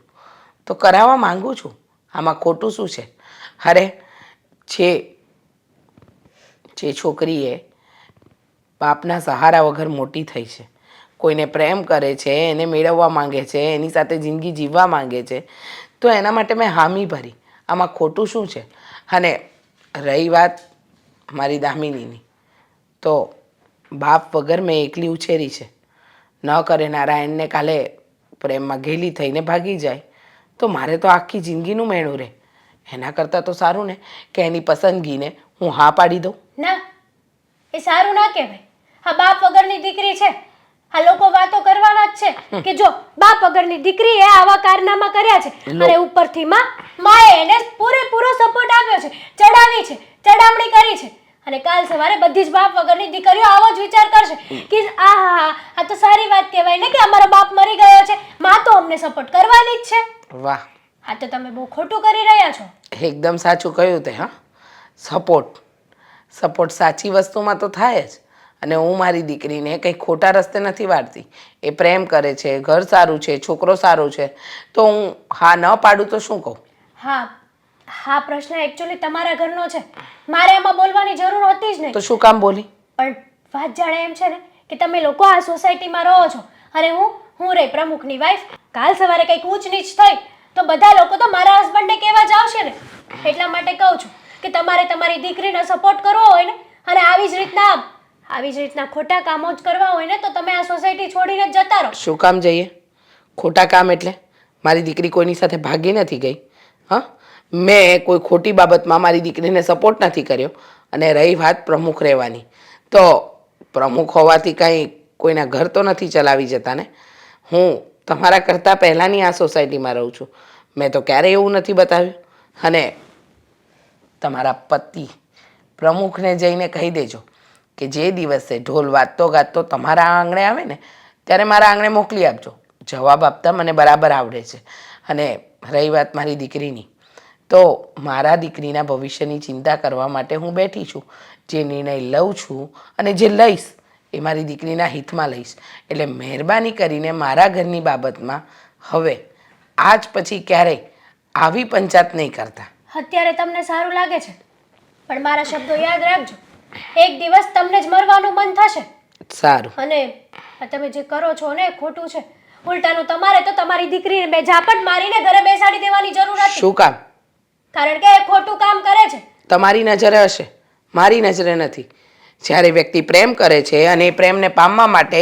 તો કરાવવા માંગુ છું. આમાં ખોટું શું છે? અરે જે છોકરીએ બાપના સહારા વગર મોટી થઈ છે, કોઈને પ્રેમ કરે છે, એને મેળવવા માંગે છે, એની સાથે જિંદગી જીવવા માંગે છે, તો એના માટે મેં હામી ભરી. આમાં ખોટું શું છે? અને રહી વાત મારી દામિનીની, તો બાપ વગર મેં એકલી ઉછેરી છે. ન કરે નારાયણને કાલે પ્રેમમાં ઘેલી થઈને ભાગી જાય તો મારે તો આખી જિંદગીનું મેળું રહે. એના કરતાં તો સારું ને કે એની પસંદગીને હું હા પાડી દઉં.
ના, એ સારું ના કહેવાય. હા, બાપ વગરની દીકરી છે. આ લોકો વાતો કરવાના જ છે કે જો બાપ વગરની દીકરીએ આવા કારનામા કર્યા છે, અને ઉપરથી માએ એને પૂરેપૂરો સપોર્ટ આપ્યો છે, ચડાવી છે, ચડામણી કરી છે, અને કાલ સવારે બધી જ બાપ વગરની દીકરીઓ આવો જ વિચાર કરશે કે આ તો સારી વાત કહેવાય ને કે અમારો બાપ મરી ગયો છે, માં તો અમને સપોર્ટ કરવાની જ છે.
વાહ,
આ તો તમે બહુ ખોટું કરી રહ્યા છો.
એકદમ સાચું કહ્યું તે. હા, સપોર્ટ સાચી વસ્તુમાં તો થાય જ. અને હું મારી દીકરીને કંઈ ખોટા રસ્તે નથી વાળતી. એ પ્રેમ કરે છે, ઘર સારું છે, છોકરો સારો છે, તો હું હા ન પાડું તો શું કહું?
હા, પ્રશ્ન એકચ્યુઅલી તમારા ઘરનો છે. મારે એમાં બોલવાની જરૂર હોતી જ નહીં.
તો શું કામ બોલી?
પણ વાત જાણે એમ છે ને કે તમે લોકો આ સોસાયટીમાં રહો છો અને હું રહી પ્રમુખની વાઈફ. કાલ સવારે કંઈક ઊંચ નીચ થઈ તો બધા લોકો તો મારા હસબન્ડને કહેવા જ આવશે ને. એટલા માટે કહું છું કે તમારે તમારી દીકરીને સપોર્ટ કરવો હોય ને, અને આવી જ રીતના ખોટા કામો જ કરવા હોય ને, તો તમે આ સોસાયટી છોડીને જ જતા રહો.
શું કામ જઈએ? ખોટા કામ એટલે મારી દીકરી કોઈની સાથે ભાગી નથી ગઈ. હા, મેં કોઈ ખોટી બાબતમાં મારી દીકરીને સપોર્ટ નથી કર્યો. અને રહી વાત પ્રમુખ રહેવાની, તો પ્રમુખ હોવાથી કાંઈ કોઈના ઘર તો નથી ચલાવી જતા ને. હું તમારા કરતાં પહેલાંની આ સોસાયટીમાં રહું છું. મેં તો ક્યારેય એવું નથી બતાવ્યું. અને તમારા પતિ પ્રમુખને જઈને કહી દેજો કે જે દિવસે ઢોલ વાગતો ગાતો તમારા આંગણે આવે ને ત્યારે મારા આંગણે મોકલી આપજો. જવાબ આપતા મને બરાબર આવડે છે. અને રહી વાત મારી દીકરીની, તો મારા દીકરીના ભવિષ્યની ચિંતા કરવા માટે હું બેઠી છું. જે નિર્ણય લઉં છું અને જે લઈશ એ મારી દીકરીના હિતમાં લઈશ. એટલે મહેરબાની કરીને મારા ઘરની બાબતમાં હવે આજ પછી ક્યારેય આવી પંચાત નહીં કરતા.
અત્યારે તમને સારું લાગે છે, પણ મારા શબ્દો યાદ રાખજો. એક દિવસ તમને જ મરવાનું મન થશે.
સારું.
અને આ તમે જે કરો છો ને એ ખોટું છે. ઉલટાનું તમારે તો તમારી દીકરીને બે ઝાપટ મારીને ઘરે બેસાડી દેવાની જરૂર હતી.
શું કામ?
કારણ કે એ ખોટું કામ કરે છે.
તમારી નજરે હશે, મારી નજરે નથી. જ્યારે વ્યક્તિ પ્રેમ કરે છે અને એ પ્રેમને પામવા માટે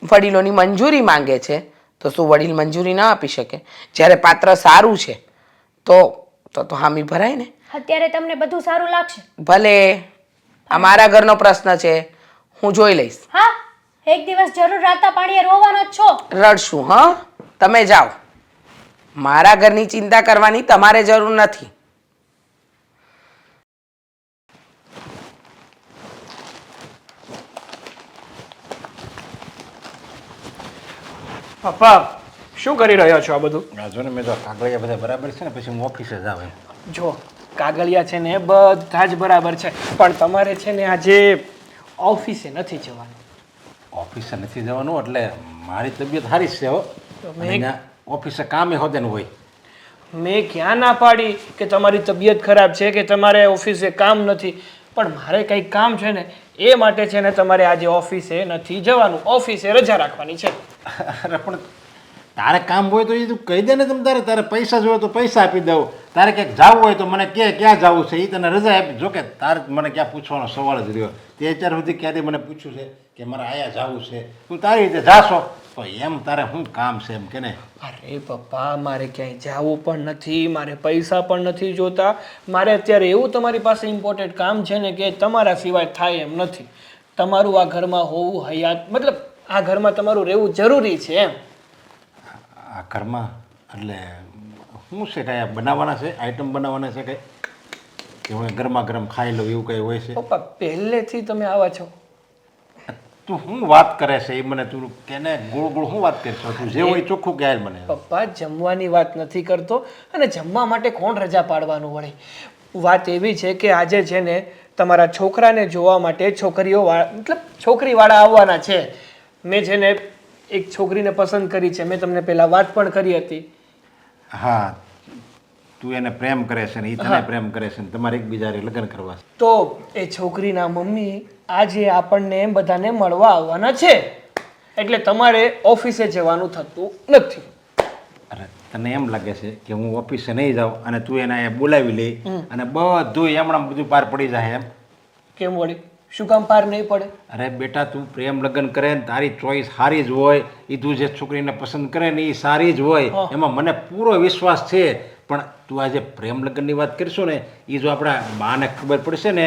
વડીલોની મંજૂરી માંગે છે તો શું વડીલ મંજૂરી ન આપી શકે? જ્યારે પાત્ર સારું છે તો તો હામી ભરાય ને.
અત્યારે તમને બધું સારું લાગશે.
ભલે, આ મારા ઘરનો પ્રશ્ન છે, હું જોઈ લઈશ.
હા, એક દિવસ જરૂર રાતા પાણીએ રોવાનો જ છો.
રડશું. હા, તમે જાઓ. મારા ઘરની ચિંતા કરવાની તમારે જરૂર નથી.
પપ્પા શું કરી રહ્યા છો આ બધું?
આ જો ને મેં તો કાગળિયા બધા બરાબર છે ને પછી હું ઓફિસે જાવ એમ.
જો કાગળિયા છે ને બધા જ બરાબર છે, પણ તમારે છે ને આજે ઓફિસે નથી જવાનું.
ઓફિસે નથી જવાનું એટલે મારી તબિયત સારી જ છે હો. અને ઓફિસે કામે હોદેનું હોય.
મેં ક્યાં ના પાડી કે તમારી તબિયત ખરાબ છે કે તમારે ઓફિસે કામ નથી, પણ મારે કંઈક કામ છે ને એ માટે છે ને તમારે આજે ઓફિસે નથી જવાનું. ઓફિસે રજા રાખવાની છે.
અરે પણ તારે કામ હોય તો એ તું કહી દે ને. તારે પૈસા જોઈએ તો પૈસા આપી દઉં. તારે ક્યાંક જવું હોય તો મને કે ક્યાં જવું છે એ તને રજા આપી. જો કે તારે મને ક્યાં પૂછવાનો સવાલ જ રહ્યો. તે અત્યાર સુધી ક્યાંથી મને પૂછ્યું છે કે મારે આયા જવું છે, તું તારી રીતે જાશો તો એમ તારે શું કામ છે એમ કે ને.
અરે પપ્પા, મારે ક્યાંય જવું પણ નથી, મારે પૈસા પણ નથી જોતા. મારે અત્યારે એવું તમારી પાસે ઇમ્પોર્ટન્ટ કામ છે ને કે તમારા સિવાય થાય એમ નથી. તમારું આ ઘરમાં હોવું હયાત, મતલબ આ ઘરમાં તમારું રહેવું જરૂરી છે એમ.
આ ઘરમાં એટલે શું છે? કાંઈ બનાવવાના છે? આઈટમ બનાવવાના છે કંઈ કે હું ગરમા ગરમ ખાઈ લઉં એવું કંઈ હોય છે?
પપ્પા પહેલેથી તમે આવા છો.
તું શું વાત કરે છે એ મને તું કેને ગોળ ગોળ શું વાત કરશો? તું જે હોય ચોખ્ખું કહે મને.
પપ્પા જમવાની વાત નથી કરતો, અને જમવા માટે કોણ રજા પાડવાનું વળે. વાત એવી છે કે આજે છે ને તમારા છોકરાને જોવા માટે છોકરીવાળા આવવાના છે. મેં છે ને એક છોકરીને પસંદ કરી છે. મેં તમને પહેલાં વાત પણ કરી હતી.
હા, તું એને પ્રેમ કરે છે ને એ તને પ્રેમ કરે છે ને તમારે એકબીજાને લગ્ન કરવા છે.
તો એ છોકરીના મમ્મી આજે આપણને બધાને મળવા આવવાના છે, એટલે તમારે ઓફિસે જવાનું થતું નથી.
અરે તને એમ લાગે છે કે હું ઓફિસે નહીં જાઉં અને તું એને અહીંયા બોલાવી લઈ અને બધું એમણાં બધું પાર પડી જાય એમ?
કેમ વળી? શું કામ પાર નહીં પડે?
અરે બેટા, તું પ્રેમ લગ્ન કરે ને તારી ચોઈસ સારી જ હોય, એ તું જે છોકરીને પસંદ કરે ને એ સારી જ હોય, એમાં મને પૂરો વિશ્વાસ છે. પણ તું આજે પ્રેમ લગ્નની વાત કરીશું ને એ જો આપણા બાને ખબર પડશે ને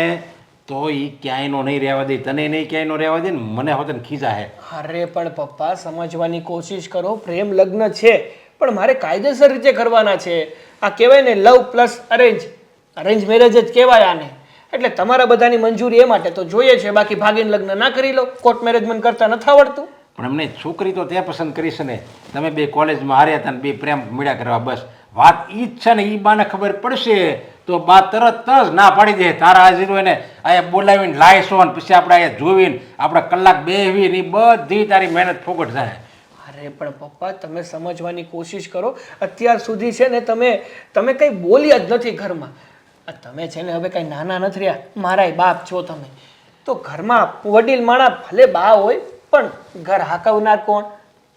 તો એ ક્યાંયનો નહીં રહેવા દે, તને નહીં ક્યાંયનો રહેવા દે ને મને હોતે ખીજા હે.
અરે પણ પપ્પા સમજવાની કોશિશ કરો. પ્રેમ લગ્ન છે પણ મારે કાયદેસર રીતે કરવાના છે. આ કહેવાય ને લવ પ્લસ અરેન્જ મેરેજ જ કહેવાય આને. એટલે તમારા બધાની મંજૂરી એ માટે તો જોઈએ છે, બાકી ભાગીને લગ્ન ના કરી લો. કોર્ટ મેરેજ મને કરતા નથી આવડતું.
પણ એમને છોકરી તો ત્યાં પસંદ કરી છે ને, તમે બે કોલેજમાં હાર્યા હતા ને બે પ્રેમ મળ્યા કરવા. બસ વાત ઈ જ છે ને. એ બાને ખબર પડશે તો બા તરત જ ના પાડી દે. તારા હાજર એને અહીંયા બોલાવીને લાવીશો ને પછી આપણે અહીંયા જોઈને આપણે કલાક બેવીને એ બધી તારી મહેનત ફોગટ જાય.
અરે પણ પપ્પા તમે સમજવાની કોશિશ કરો. અત્યાર સુધી છે ને તમે કંઈ બોલ્યા જ નથી ઘરમાં. તમે છે ને હવે કંઈ નાના નથી રહ્યા, મારાય બાપ છો તમે. તો ઘરમાં વડીલ માણા ભલે બા હોય પણ ઘર હાકવનાર કોણ?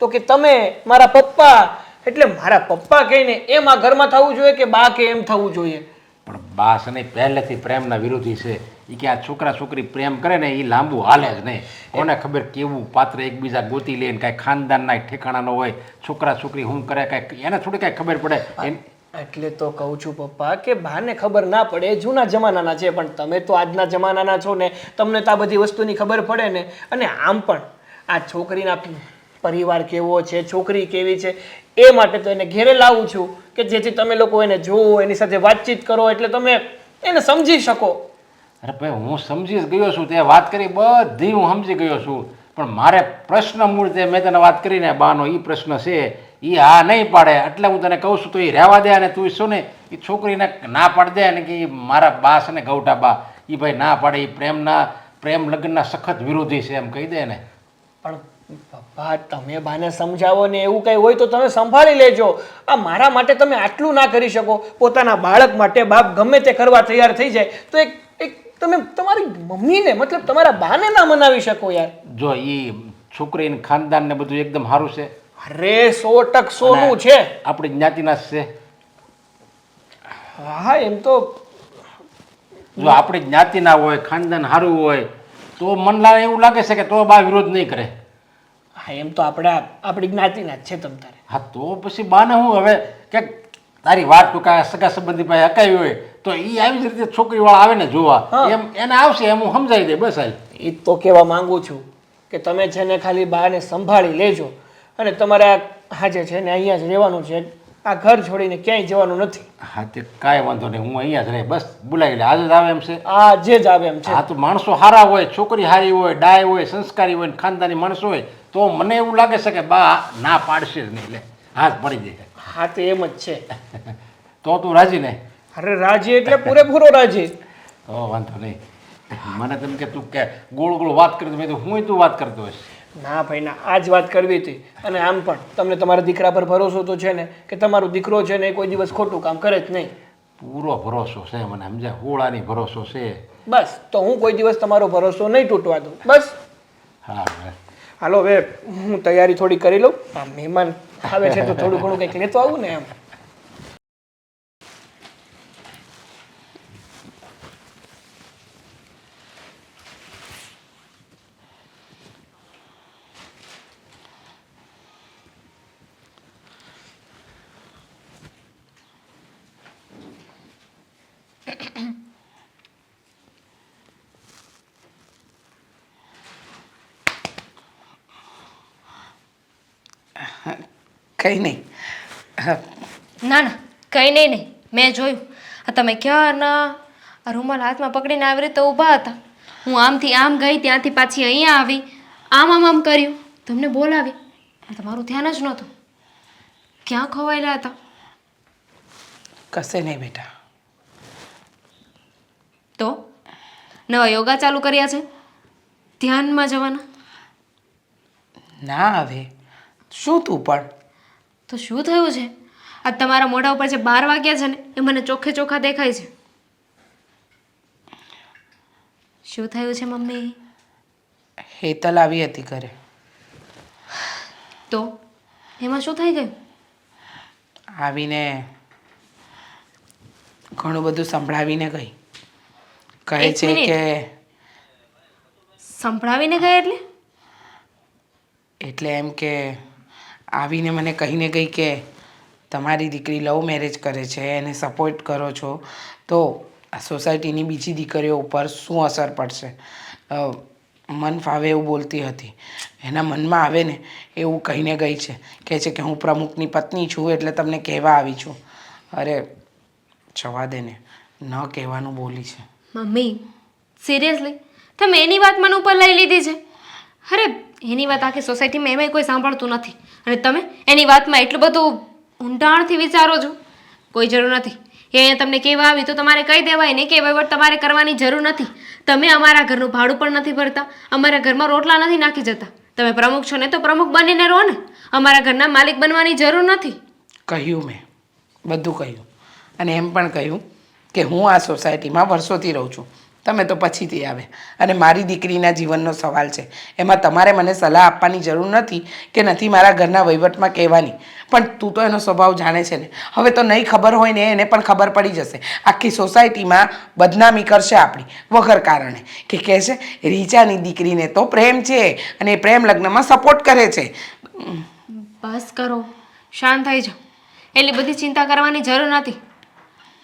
તો કે તમે, મારા પપ્પા. એટલે મારા પપ્પા કહીને એમ આ ઘરમાં થવું જોઈએ કે બા કે એમ થવું જોઈએ?
પણ બા છે ને પહેલેથી પ્રેમના વિરોધી છે. એ કે આ છોકરા છોકરી પ્રેમ કરે ને એ લાંબુ હાલે જ નહીં. કોને ખબર કેવું પાત્ર એકબીજા ગોતી લે ને કાંઈ ખાનદાનના ઠેકાણા ન હોય. છોકરા છોકરી શું કરે કાંઈ એને થોડી કાંઈ ખબર પડે.
એટલે તો કહું છું પપ્પા કે બાને ખબર ના પડે. જૂના જમાનાના છે પણ તમે તો આજના જમાનાના છો ને, તમને તો આ બધી વસ્તુની ખબર પડે ને. અને આમ પણ આ છોકરીના પરિવાર કેવો છે, છોકરી કેવી છે, એ માટે તો એને ઘેરે લાવું છું કે જેથી તમે લોકો એને જુઓ, એની સાથે વાતચીત કરો એટલે તમે એને સમજી શકો.
અરે ભાઈ, હું સમજી જ ગયો છું. તે વાત કરી બધી હું સમજી ગયો છું. પણ મારે પ્રશ્ન મૂળ તે મેં તને વાત કરીને બાનો એ પ્રશ્ન છે એ હા નહીં પાડે એટલે હું તને કહું છું તો એ રહેવા દે. અને તું શું ને એ છોકરીને ના પાડી દે ને કે ઈ મારા બા છે ને ગૌઠા બા એ ભાઈ ના પાડે, એ પ્રેમ લગ્નના સખત વિરોધી છે એમ કહી દે ને.
પણ પપ્પા તમે બાને સમજાવો ને એવું કંઈ હોય તો તમે સંભાળી લેજો. આ મારા માટે તમે આટલું ના કરી શકો. પોતાના બાળક માટે બાપ ગમે તે કરવા તૈયાર થઈ જાય તો એક તમે તમારી મમ્મીને મતલબ તમારા બાને ના મનાવી શકો યાર.
જો એ છોકરી ખાનદાન ને બધું એકદમ સારું છે.
અરે 100% સોનું છે.
આપણી જ્ઞાતિના જ છે.
હા એમ તો
જો આપણી જ્ઞાતિના હોય, ખાનદાન સારું હોય તો મન લાગે એવું લાગે છે કે તો બા વિરોધ નહીં કરે.
હા એમ તો આપણી જ્ઞાતિના જ છે તમ તારે.
હા તો પછી બાને હું હવે કે તારી વાત ટૂંકા સગા સંબંધી પાસે અકાવી હોય તો એ આવી જ રીતે છોકરીવાળા આવે ને જોવા એમ એને આવશે એમ હું સમજાવી દે બસ. આ
એ તો કહેવા માંગુ છું કે તમે છે ને ખાલી બાને સંભાળી લેજો અને તમારે આજે છે ને અહીંયા જ રહેવાનું છે. આ ઘર છોડીને ક્યાંય જવાનું નથી.
હા તે કાંઈ વાંધો નહીં, હું અહીંયા જ રહે બસ. બોલાવી લે આજે જ આવે એમ છે.
આજે જ આવે એમ છે.
હા તો માણસો સારા હોય, છોકરી સારી હોય, ડાય હોય, સંસ્કારી હોય, ખાનદાની માણસો હોય તો મને એવું લાગે છે કે બા ના પાડશે જ નહીં. લે હાથ પડી જાય.
હા તો એમ જ છે.
તો તું રાજી ને?
અરે રાજી એટલે પૂરેપૂરો રાજી.
તો વાંધો નહીં. મને તેમ કે તું કે ગોળ ગોળ વાત કરતો મેં તો હું તું વાત કરતો હોઈશ.
ના ભાઈ ના, આ જ વાત કરવી હતી. અને આમ પણ તમને તમારા દીકરા પર ભરોસો તો છે ને કે તમારો દીકરો છે ને એ કોઈ દિવસ ખોટું કામ કરે જ નહીં.
પૂરો ભરોસો છે મને, સમજ્યા? હોળાની ભરોસો છે.
બસ તો હું કોઈ દિવસ તમારો ભરોસો નહીં તૂટવા દઉં. બસ
હા
હાલો હવે હું તૈયારી થોડી કરી લઉં. આ મહેમાન આવે છે તો થોડું ઘણું કંઈક લેતો આવું ને એમ.
કંઈ નહીં.
ના ના કંઈ નહીં. મેં જોયું આ તમે ક્યારના આ રૂમાલ હાથમાં પકડીને આવી રીતે ઊભા હતા. હું આમથી આમ ગઈ, ત્યાંથી પાછી અહીંયા આવી, આમ કર્યું, તમને બોલાવી, તમારું ધ્યાન જ નહોતું. ક્યાં ખોવાયેલા હતા?
કશે નહીં બેટા.
તો નવા યોગા ચાલુ કર્યા છે ધ્યાનમાં જવાના?
ના હવે શું તું પણ
તો શું થયું છે? આ તમારા મોઢા ઉપર જે 12 વાગ્યા છે ને એ મને ચોખ્ખે ચોખ્ખા દેખાય છે. શું થયું છે મમ્મી?
હેતલ આવી હતી ઘરે.
તો એમાં શું થઈ ગયું?
આવીને ઘણું બધું સંભળાવીને ગઈ. કહે
એક
છે
મિનિટ.
કે
સંભળાવીને ગયા એટલે?
એટલે એમ કે આવીને મને કહીને ગઈ કે તમારી દીકરી લવ મેરેજ કરે છે, એને સપોર્ટ કરો છો તો આ સોસાયટીની બીજી દીકરીઓ ઉપર શું અસર પડશે. મન ફાવે એવું બોલતી હતી. એના મનમાં આવે ને એવું કહીને ગઈ છે. કહે છે કે હું પ્રમુખની પત્ની છું એટલે તમને કહેવા આવી છું. અરે જવા દે ને, ન કહેવાનું બોલી છે.
મમ્મી સિરિયસલી તમે એની વાત મને ઉપર લઈ લીધી છે? અરે એની વાત આખી સોસાયટીમાં એમાંય કોઈ સાંભળતું નથી અને તમે એની વાતમાં એટલું બધું ઊંડાણથી વિચારો છો. કોઈ જરૂર નથી. એ અહીંયા તમને કહેવા આવી તો તમારે કહી દેવાય ને કે વહીવટ તમારે કરવાની જરૂર નથી. તમે અમારા ઘરનું ભાડું પણ નથી ભરતા, અમારા ઘરમાં રોટલા નથી નાખી જતા. તમે પ્રમુખ છો ને તો પ્રમુખ બનીને રહો ને, અમારા ઘરના માલિક બનવાની જરૂર નથી.
કહ્યું મેં, બધું કહ્યું. અને એમ પણ કહ્યું કે હું આ સોસાયટીમાં વર્ષોથી રહું છું, તમે તો પછીથી આવે અને મારી દીકરીના જીવનનો સવાલ છે. એમાં તમારે મને સલાહ આપવાની જરૂર નથી કે નથી મારા ઘરના વહીવટમાં કહેવાની. પણ તું તો એનો સ્વભાવ જાણે છે ને. હવે તો નહીં ખબર હોય ને એને પણ ખબર પડી જશે. આખી સોસાયટીમાં બદનામી કરશે આપણી વગર કારણે કે કહે છે રીચાની દીકરીને તો પ્રેમ છે અને એ પ્રેમ લગ્નમાં સપોર્ટ કરે છે.
બસ કરો, શાંત થઈ જાઓ. એટલી બધી ચિંતા કરવાની જરૂર નથી.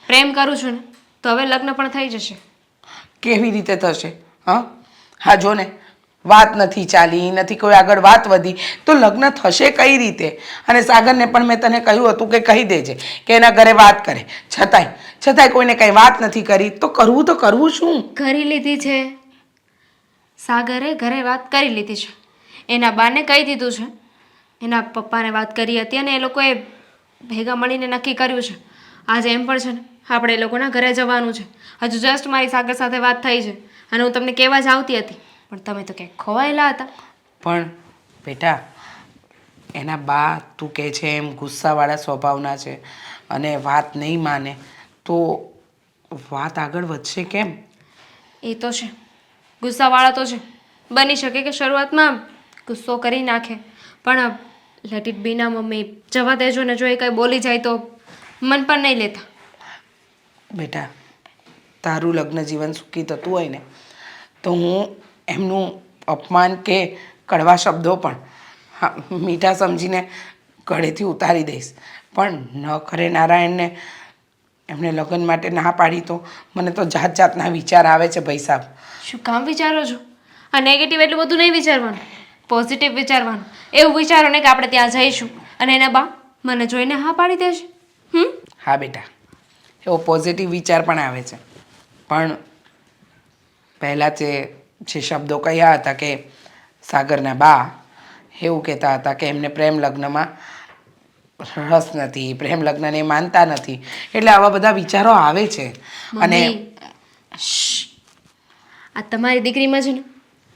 પ્રેમ કરું છું ને તો હવે લગ્ન પણ થઈ જશે.
કેવી રીતે થશે? હા જો ને, વાત નથી ચાલી, નથી કોઈ આગળ વાત વધી તો લગ્ન થશે કઈ રીતે? અને સાગરને પણ મેં તને કહ્યું હતું કે કહી દેજે કે એના ઘરે વાત કરે. છતાંય કોઈને કંઈ વાત નથી કરી તો કરવું શું?
કરી લીધી છે સાગરે, ઘરે વાત કરી લીધી છે. એના બાને કહી દીધું છે એના પપ્પાને વાત કરી હતી અને એ લોકોએ ભેગા મળીને નક્કી કર્યું છે આજે એમ પણ છે ને આપણે એ લોકોના ઘરે જવાનું છે. હજુ જસ્ટ મારી સાગર સાથે વાત થઈ છે અને હું તમને કહેવા જ આવતી હતી પણ તમે તો ક્યાંક ખોવાયેલા હતા.
પણ બેટા એના બા તું કહે છે એમ ગુસ્સાવાળા સ્વભાવના છે અને વાત નહીં માને તો વાત આગળ વધશે કેમ?
એ તો છે ગુસ્સાવાળા તો છે. બની શકે કે શરૂઆતમાં ગુસ્સો કરી નાખે પણ લેટ ઇટ બી ના મમ્મી, જવા દેજો ને. જો એ કંઈ બોલી જાય તો મન પર નહીં લેતા.
બેટા તારું લગ્ન જીવન સુખી થતું હોય ને તો હું એમનું અપમાન કે કડવા શબ્દો પણ હા મીઠા સમજીને ગળેથી ઉતારી દઈશ, પણ ન ખરે નારાયણને એમને લગ્ન માટે ના પાડી તો મને તો જાત જાતના વિચાર આવે છે ભાઈ સાહેબ.
શું કામ વિચારો છો? આ નેગેટિવ એટલું બધું નહીં વિચારવાનું, પોઝિટિવ વિચારવાનું. એવું વિચારો ને કે આપણે ત્યાં જઈશું અને એના બા મને જોઈને હા પાડી દેશે.
હા બેટા એવો પોઝિટિવ વિચાર પણ આવે છે, પણ પહેલાં જે શબ્દો કહ્યા હતા કે સાગરના બા એવું કહેતા હતા કે એમને પ્રેમ લગ્નમાં રસ નથી, પ્રેમ લગ્નને માનતા નથી, એટલે આવા બધા વિચારો આવે છે. અને
આ તમારી દીકરીમાં છે ને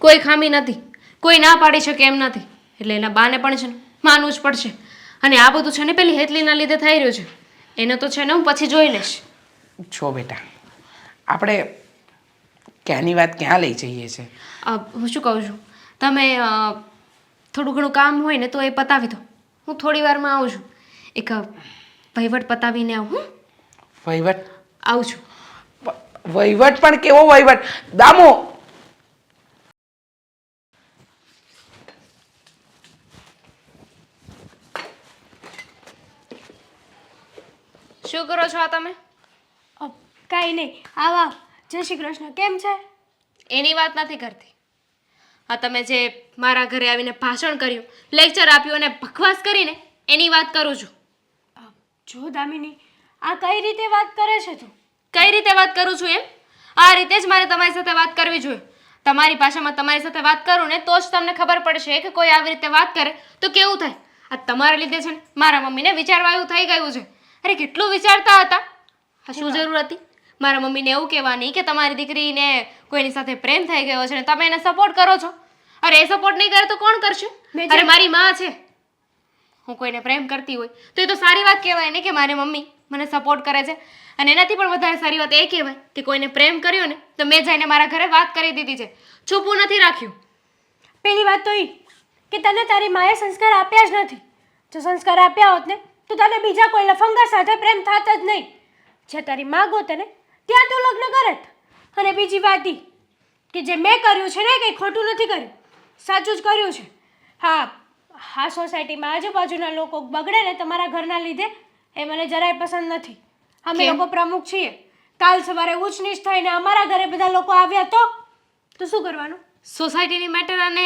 કોઈ ખામી નથી, કોઈ ના પાડી શકે એમ નથી, એટલે એના બાને પણ છે ને માનવું જ પડશે. અને આ બધું છે ને પેલી હેતલીના લીધે થઈ રહ્યું છે. એને તો છે ને હું પછી જોઈ લઈશ.
જો બેટા આપણે ક્યાંની વાત ક્યાં લઈ જઈએ છીએ.
હું શું કહું છું, તમે થોડું ઘણું કામ હોય ને તો એ પતાવી દો. હું થોડી વારમાં આવું છું. એક વહીવટ પતાવીને આવું.
વહીવટ?
આવું છું.
વહીવટ પણ કેવો વહીવટ દામો?
શું કરો છો આ તમે?
કાંઈ નહીં. આવા જય શ્રી કૃષ્ણ. કેમ છે?
એની વાત નથી કરતી. આ તમે જે મારા ઘરે આવીને ભાષણ કર્યું, લેક્ચર આપ્યું અને બકવાસ કરીને એની વાત કરું છું.
જો દામિની આ કઈ રીતે વાત કરે છે તું?
કઈ રીતે વાત કરું છું એમ? આ રીતે જ મારે તમારી સાથે વાત કરવી જોઈએ. તમારી ભાષામાં તમારી સાથે વાત કરું ને તો જ તમને ખબર પડશે કે કોઈ આવી રીતે વાત કરે તો કેવું થાય. આ તમારા લીધે છે ને મારા મમ્મીને વિચારવા એવું થઈ ગયું છે. અરે કેટલું વિચારતા હતા. આ શું જરૂર હતી મારા મમ્મીને એવું કહેવાની કે તમારી દીકરીને કોઈની સાથે પ્રેમ થઈ ગયો છે ને તમે એને સપોર્ટ કરો છો? અરે એ સપોર્ટ નહીં કરે તો કોણ કરશે? અરે મારી માં છે. હું કોઈને પ્રેમ કરતી હોય તો એ તો સારી વાત કહેવાય ને કે મારી મમ્મી મને સપોર્ટ કરે છે. અને એનાથી પણ વધારે સારી વાત એ કહેવાય કે કોઈને પ્રેમ કર્યો ને તો મેં જઈને મારા ઘરે વાત કરી દીધી છે, છુપું નથી રાખ્યું.
પેલી વાત તો એ કે તને તારી માએ સંસ્કાર આપ્યા જ નથી. જો સંસ્કાર આપ્યા હોત ને તો તને બીજા કોઈ લફંગા સાથે પ્રેમ થાત જ નહીં. જે તારી માં ગોતે ને ત્યાં તું લગ્ન કરત. અને બીજી વાત એ કે જે મેં કર્યું છે ને કંઈ ખોટું નથી કર્યું, સાચું જ કર્યું છે. હા સોસાયટીમાં આજુબાજુના લોકો બગડે ને તમારા ઘરના લીધે એ મને જરાય પસંદ નથી. અમે લોકો પ્રમુખ છીએ. કાલ સવારે ઊંચ નીચ થઈને અમારા ઘરે બધા લોકો આવ્યા તો શું કરવાનું?
સોસાયટીની મેટર અને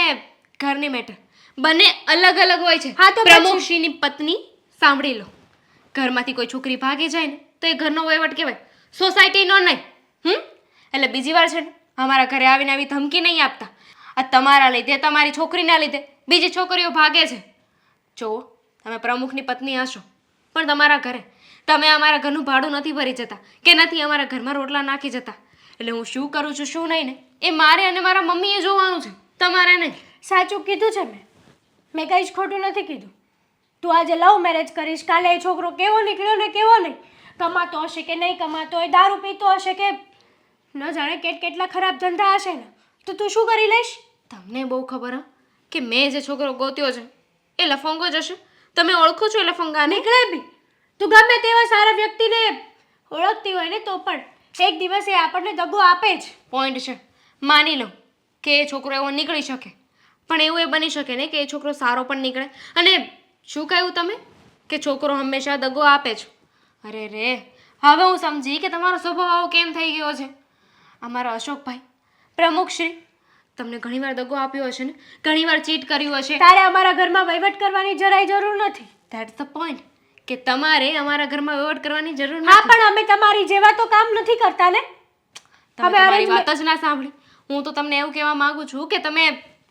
ઘરની મેટર બંને અલગ અલગ હોય છે.
હા તો
પ્રમુખશ્રીની પત્ની સાંભળી લો, ઘરમાંથી કોઈ છોકરી ભાગી જાય ને તો એ ઘરનો વહીવટ કહેવાય, સોસાયટીનો નહીં. એટલે બીજી વાર છે ને અમારા ઘરે આવીને આવી ધમકી નહીં આપતા. આ તમારા લીધે, તમારી છોકરીના લીધે બીજી છોકરીઓ ભાગે છે. જુઓ તમે પ્રમુખની પત્ની હશો પણ તમારા ઘરે તમે અમારા ઘરનું ભાડું નથી ભરી જતા કે નથી અમારા ઘરમાં રોટલા નાખી જતા. એટલે હું શું કરું છું શું નહીં ને એ મારે અને મારા મમ્મીએ જોવાનું છે, તમારે નહીં.
સાચું કીધું છે મેં કંઈ જ ખોટું નથી કીધું. તું આજે લવ મેરેજ કરીશ, કાલે એ છોકરો કેવો નીકળ્યો ને કેવો નહીં, કમાતો હશે કે નહીં કમાતો હોય, દારૂ પીતો હશે કે ન જાણે કેટલા ખરાબ ધંધા હશે ને, તો તું શું કરી લઈશ?
તમને બહુ ખબર હા કે મેં જે છોકરો ગોત્યો છે એ લફંગો જ હશે. તમે ઓળખો છો એ લફંગાને?
નીકળે બી તું ગમે તેવા સારા વ્યક્તિને ઓળખતી હોય ને તો પણ એક દિવસ એ આપણને દગો આપે જ.
પોઈન્ટ છે, માની લો કે એ છોકરો એવો નીકળી શકે, પણ એવું એ બની શકે ને કે એ છોકરો સારો પણ નીકળે. અને શું કહ્યું તમે કે છોકરો હંમેશા દગો આપે છે? અરે રે, હવે હું સમજી કે તમારો સ્વભાવ આવો કેમ થઈ ગયો છે. અમારા અશોકભાઈ પ્રમુખશ્રી તમને ઘણીવાર દગો આપ્યો હશે ને, ઘણીવાર ચીટ કર્યું હશે.
તારે અમારા ઘરમાં વહીવટ કરવાની જરાય જરૂર નથી.
ધેટ્સ ધ પોઈન્ટ કે તમારે અમારા ઘરમાં વહીવટ કરવાની જરૂર
હા
નથી.
પણ અમે તમારી જેવા તો કામ નથી કરતા ને.
તમે મારી વાત જ ના સાંભળી. હું તો તમને એવું કહેવા માંગુ છું કે તમે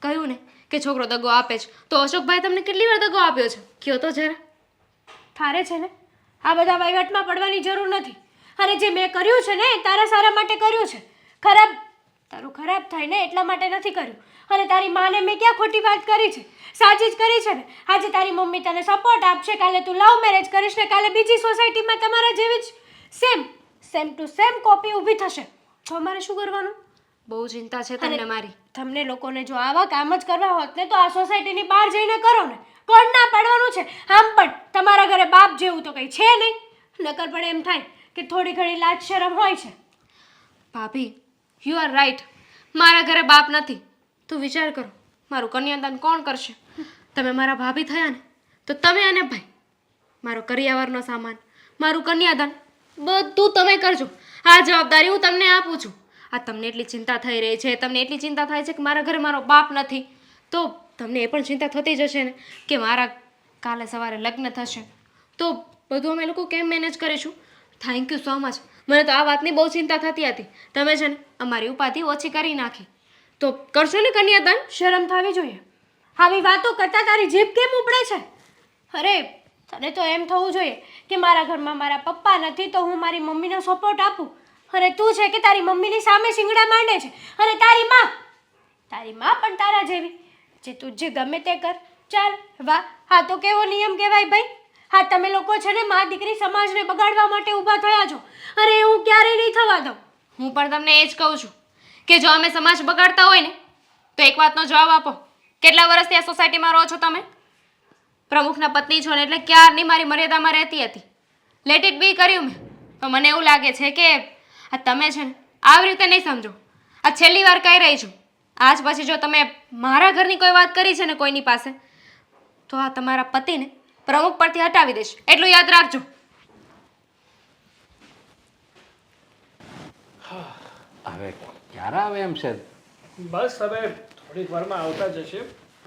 કહ્યું ને કે છોકરો દગો આપે છે, તો અશોકભાઈ તમને કેટલી વાર દગો આપ્યો છે? કયો તો જરા.
થારે છે ને આ બધા વહીવટમાં પડવાની જરૂર નથી. અને જે મેં કર્યું છે ને એ તારા સારા માટે કર્યું છે. તારું ખરાબ થાય ને એટલા માટે નથી કર્યું. અને તારી માને મેં ક્યાં ખોટી વાત કરી છે? સાચી જ કરી છે ને. આજે તારી મમ્મી તને સપોર્ટ આપશે, કાલે તું લવ મેરેજ કરીશ ને કાલે બીજી સોસાયટીમાં તમારા જેવી જ સેમ ટુ સેમ કોપી ઊભી થશે. તો અમારે શું કરવાનું?
બહુ ચિંતા છે તમને મારી.
તમને લોકોને જો આવા કામ જ કરવા હોત ને તો આ સોસાયટીની બહાર જઈને કરો ને. કોણ ના પાડવાનું છે? આમ પણ તમારા ઘરે બાપ જેવું તો કંઈ છે નહીં. નકર પણ એમ થાય કે થોડી ઘણી લાજ શરમ હોય છે.
ભાભી, યુ આર રાઈટ. મારા ઘરે બાપ નથી. તું વિચાર કરો, મારું કન્યાદાન કોણ કરશે? તમે મારા ભાભી થયા ને તો તમે અને ભાઈ મારો કરિયાવરનો સામાન, મારું કન્યાદાન બધું તમે કરજો. આ જવાબદારી હું તમને આપું છું. આ તમને એટલી ચિંતા થઈ રહી છે, તમને એટલી ચિંતા થાય છે કે મારા ઘરે મારો બાપ નથી, તો તમને એ પણ ચિંતા થતી જશે ને કે મારા કાલે સવારે લગ્ન થશે તો બધું અમે લોકો કેમ મેનેજ કરીશું. Thank you so much. મને તો આ વાતની બહુ ચિંતા થતી હતી. તમે છે ને અમારી ઉપાધિ ઓછી કરી નાખી. તો કરશો ને કન્યાદાન?
શરમ થવી જોઈએ. આવી વાતો કરતા તારી જીભ કેમ ઉપડે છે? અરે તને તો એમ થવું જોઈએ કે મારા ઘરમાં મારા પપ્પા નથી તો હું મારી મમ્મીનો સપોર્ટ આપું. અને તું છે કે તારી મમ્મીની સામે શિંગડા માંડે છે. અને તારી માં પણ તારા જેવી, જે તું જે ગમે તે કર. ચાલ વાહ, હા તો કેવો નિયમ કહેવાય ભાઈ. હા તમે લોકો છે ને મા દીકરી સમાજને બગાડવા માટે ઊભા થયા છો. અરે હું ક્યારેય નહીં થવા દઉં.
હું પણ તમને એ જ કહું છું કે જો અમે સમાજ બગાડતા હોય ને તો એક વાતનો જવાબ આપો. કેટલા વર્ષથી આ સોસાયટીમાં રહો છો તમે? પ્રમુખના પત્ની છો ને એટલે ક્યારની મારી મર્યાદામાં રહેતી હતી. લેટ ઇટ બી કર્યું મેં. તો મને એવું લાગે છે કે આ તમે છે ને આવી રીતે નહીં સમજો. આ છેલ્લી વાર કહી રહી છું. આજ પછી જો તમે મારા ઘરની કોઈ વાત કરી છે ને કોઈની પાસે, તો આ તમારા પતિને પ્રમુખ પરથી હટાવી દઈશ. એટલું યાદ રાખજો.
હવે ક્યારે આવે એમ છે?
બસ હવે થોડીક વારમાં આવતા જ હશે.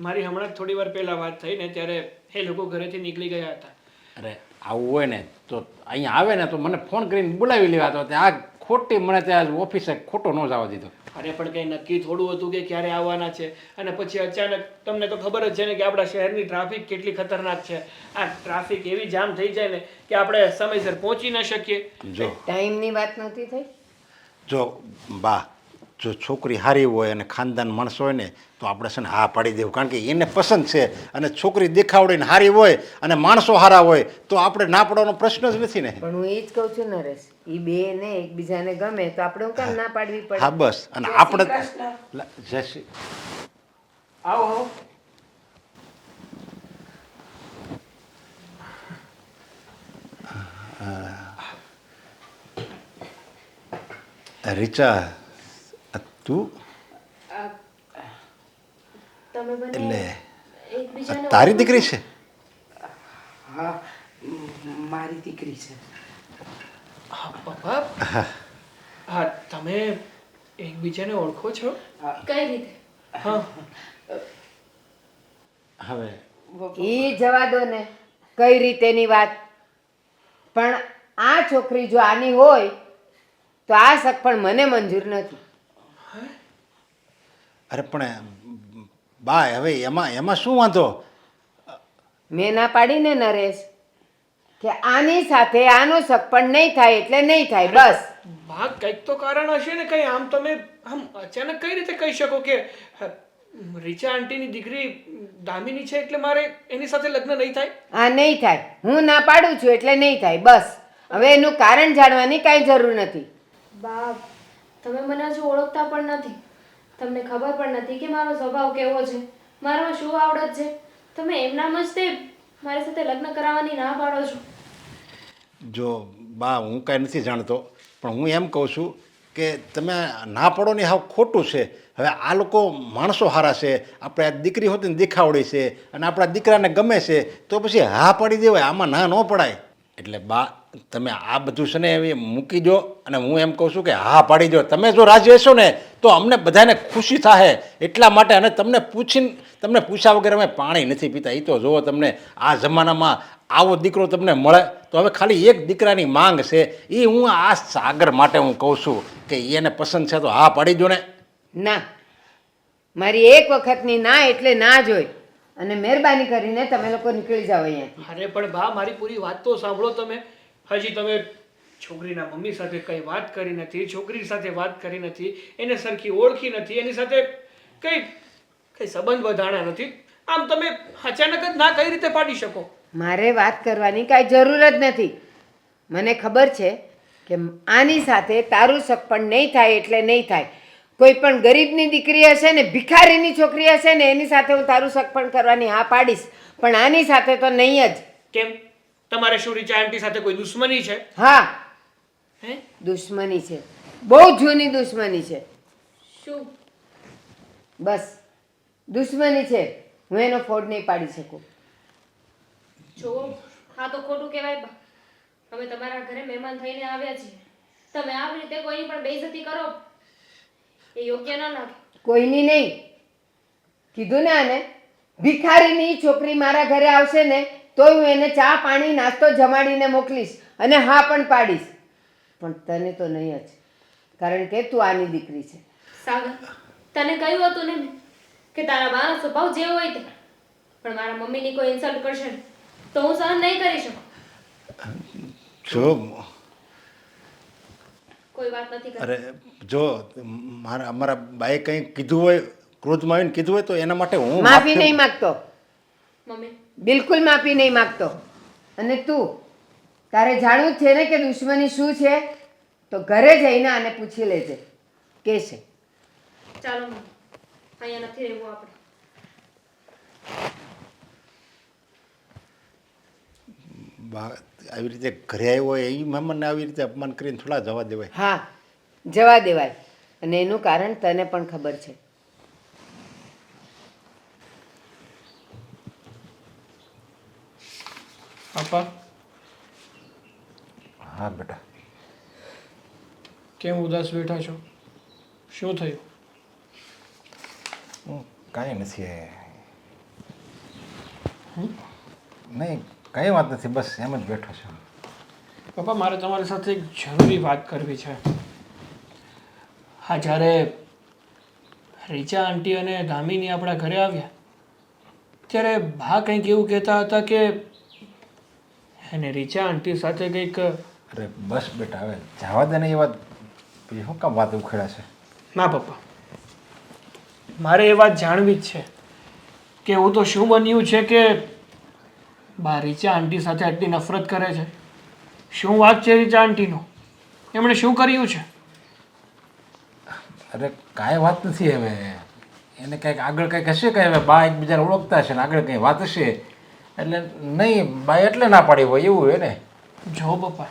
મારી હમણાં જ થોડી વાર પહેલાં વાત થઈ ને ત્યારે એ લોકો ઘરેથી નીકળી ગયા હતા.
અરે આવું હોય ને તો અહીંયા આવે ને તો મને ફોન કરીને બોલાવી લેવા તો ત્યાં આ ખોટી મને ત્યાં ઓફિસે ખોટો ન જવા દીધો.
અરે પણ કંઈ નક્કી થોડું હતું કે ક્યારે આવવાના છે અને પછી અચાનક તમને તો ખબર જ છે ને કે આપણા શહેરની ટ્રાફિક કેટલી ખતરનાક છે. આ ટ્રાફિક એવી જામ થઈ જાય ને કે આપણે સમયસર પહોંચી ન શકીએ.
જો
ટાઈમની વાત નથી થઈ.
જો બા, જો છોકરી સારી હોય અને ખાનદાન માણસ હોય ને તો આપણે છે ને હા પાડી દેવું, કારણ કે એને પસંદ છે. અને છોકરી દેખાવડીને સારી હોય અને માણસો સારા હોય તો આપણે ના પાડવાનો પ્રશ્ન જ નથી ને.
પણ હું એ જ કહું છું નરેશ, એ બે ને એકબીજાને ગમે તો આપણે હું કામ ના પાડવી પડે?
હા બસ. અને આપણે જય શ્રી
આવો આવો.
રીચા, તું
તમે
એટલે
એકબીજાને
તારી દીકરી છે?
હા, મારી દીકરી છે.
હા પપ્પા. હા તમે એકબીજાને ઓળખો છો?
કઈ રીતે?
હા.
હવે
એ જવા દો ને કઈ રીતેની વાત. પણ આ છોકરી જો આની હોય તો આ શક પણ મને મંજૂર નથી.
અરે પણ બા હવે એમાં શું વાંધો?
મેં ના પાડીને નરેશ કે આની સાથે આનો શક પણ નહીં થાય એટલે નહીં થાય બસ.
બા કંઈક તો કારણ હશે ને. કંઈ આમ તમે આમ અચાનક કઈ રીતે કહી શકો કે રીચા આંટીની દીકરી દામિની છે એટલે મારે એની સાથે લગ્ન નહીં થાય?
આ નહીં થાય. હું ના પાડું છું એટલે નહીં થાય બસ. હવે એનું કારણ જાણવાની કાંઈ જરૂર નથી.
બા, તમે મને હજુ ઓળખતા પણ નથી. તમને ખબર પણ નથી કે મારો સ્વભાવ કેવો છે, મારામાં શું આવડત છે. તમે એમનામ જ તે મારી સાથે લગ્ન કરાવવાની ના પાડો છો.
જો બા, હું કાંઈ નથી જાણતો પણ હું એમ કહું છું કે તમે ના પડો ને હાવ ખોટું છે. હવે આ લોકો માણસો સારા છે, આપણે આ દીકરી હોતી ને દેખાવડી છે અને આપણા દીકરાને ગમે છે તો પછી હા પાડી દેવાય, આમાં ના ન પડાય. એટલે બા તમે આ બધું છે ને એવી મૂકી દો અને હું એમ કહું છું કે હા પાડી દો. તમે જો રાજી હશો ને તો અમને બધાને ખુશી થાય એટલા માટે. અને તમને પૂછ્યા વગર અમે પાણી નથી પીતા. એ તો જુઓ, તમને આ જમાનામાં આવો દીકરો તમને મળે તો હવે ખાલી એક દીકરાની માંગ છે. એ હું આ સાગર માટે હું કહું છું કે એને પસંદ છે તો હા પાડી દો ને.
ના, મારી એક વખતની ના એટલે ના જ હોય. અને મહેરબાની કરીને તમે લોકો નીકળી જાઓ અહીંયાથી.
અરે પણ બા મારી પૂરી વાત તો સાંભળો તમે. હજી તમે છોકરીના મમ્મી સાથે કંઈ વાત કરી નથી, છોકરી સાથે વાત કરી નથી, એને સરખી ઓળખી નથી, એની સાથે કંઈ કંઈ સંબંધ વધાણા નથી. આમ તમે અચાનક જ ના કઈ રીતે પાડી શકો?
મારે વાત કરવાની કાંઈ જરૂર જ નથી. મને ખબર છે કે આની સાથે તારું સગપણ નહીં થાય એટલે નહીં થાય. કોઈ પણ ગરીબની દીકરી હશે ને, ભિખારીની છોકરી હશે ને, એની સાથે હું તારું સગપણ કરવાની હા પાડીશ, પણ આની સાથે તો નહીં જ.
કેમ? તમારે શું રીચા આંટી સાથે કોઈ દુશ્મની છે?
હા,
હે?
દુશ્મની છે, બહુ જૂની દુશ્મની છે.
શું?
બસ દુશ્મની છે, હું એનો ફોડ નહીં પાડી શકું.
જુઓ, હા તો ખોટું કહેવાય બા. અમે તમારા ઘરે મહેમાન થઈને આવ્યા છીએ, તમે આવી રીતે કોઈની પણ બેઇજ્જતી કરો એ યોગ્ય ન લાગે.
કોઈની નહીં, કીધું ને આને, ભિખારીની છોકરી મારા ઘરે આવશે ને તોય હું એને ચા પાણી નાસ્તો જમાડીને મોકલીશ અને હા પણ પાડીશ, પણ તને તો નહીં જ, કારણ કે તું આની દીકરી છે.
સાગર, તને કહ્યું હતું ને મેં કે તારા બાનો સ્વભાવ જેવો હોય તે, પણ મારા મમ્મીની કોઈ ઇન્સલ્ટ કરશે ને તો હું સહન નહીં કરી શકું.
જો
કોઈ વાત નથી કરતી.
અરે જો અમારા બાએ કંઈ કીધું હોય, ક્રોધમાં આવીને કીધું હોય તો એના માટે હું
માફી નહીં માગતો,
મમ્મી,
બિલકુલ માફી નહીં માગતો. અને તું, તારે જાણવું જ છે ને કે દુશ્મની શું છે, તો ઘરે જઈને આને પૂછી લેજે કે છે.
ચાલો મમ્મી, અહીંયા નથી રહેવું આપણે.
આવી રીતે ઘરે આવ્યો હોય એ મહેમાનને આવી રીતે અપમાન કરીને થોડા જવા દેવાય?
હા, જવા દેવાય, અને એનું કારણ તને પણ ખબર છે.
પાપા,
હા બેટા.
કેમ ઉદાસ બેઠા છો? શું થયું?
કાંઈ નથી, નહીં કંઈ વાત નથી, બસ એમ જ બેઠો છું.
પપ્પા, મારે તમારી સાથે એક જરૂરી વાત કરવી છે. હા, જ્યારે રીચા આંટી અને દામિની આપણા ઘરે આવ્યા ત્યારે બા કંઈક એવું કહેતા હતા કે એને રીચા આંટી સાથે કંઈક...
અરે બસ બેટા, હવે જવા દે ને એ વાત, પછી શું કામ વાત ઉખેડા છે?
ના પપ્પા, મારે એ વાત જાણવી જ છે કે એવું તો શું બન્યું છે કે બા રીચા આંટી સાથે આટલી નફરત કરે છે. શું વાત છે રીચા આંટીનો? એમણે શું કર્યું છે?
અરે કાંઈ વાત નથી. હવે એને કંઈક આગળ કંઈક હશે, કે હવે બા એકબીજાને ઓળખતા હશે ને આગળ કંઈ વાત હશે એટલે નહીં, બા એટલે ના પાડી હોય એવું હોય ને.
જો પપ્પા,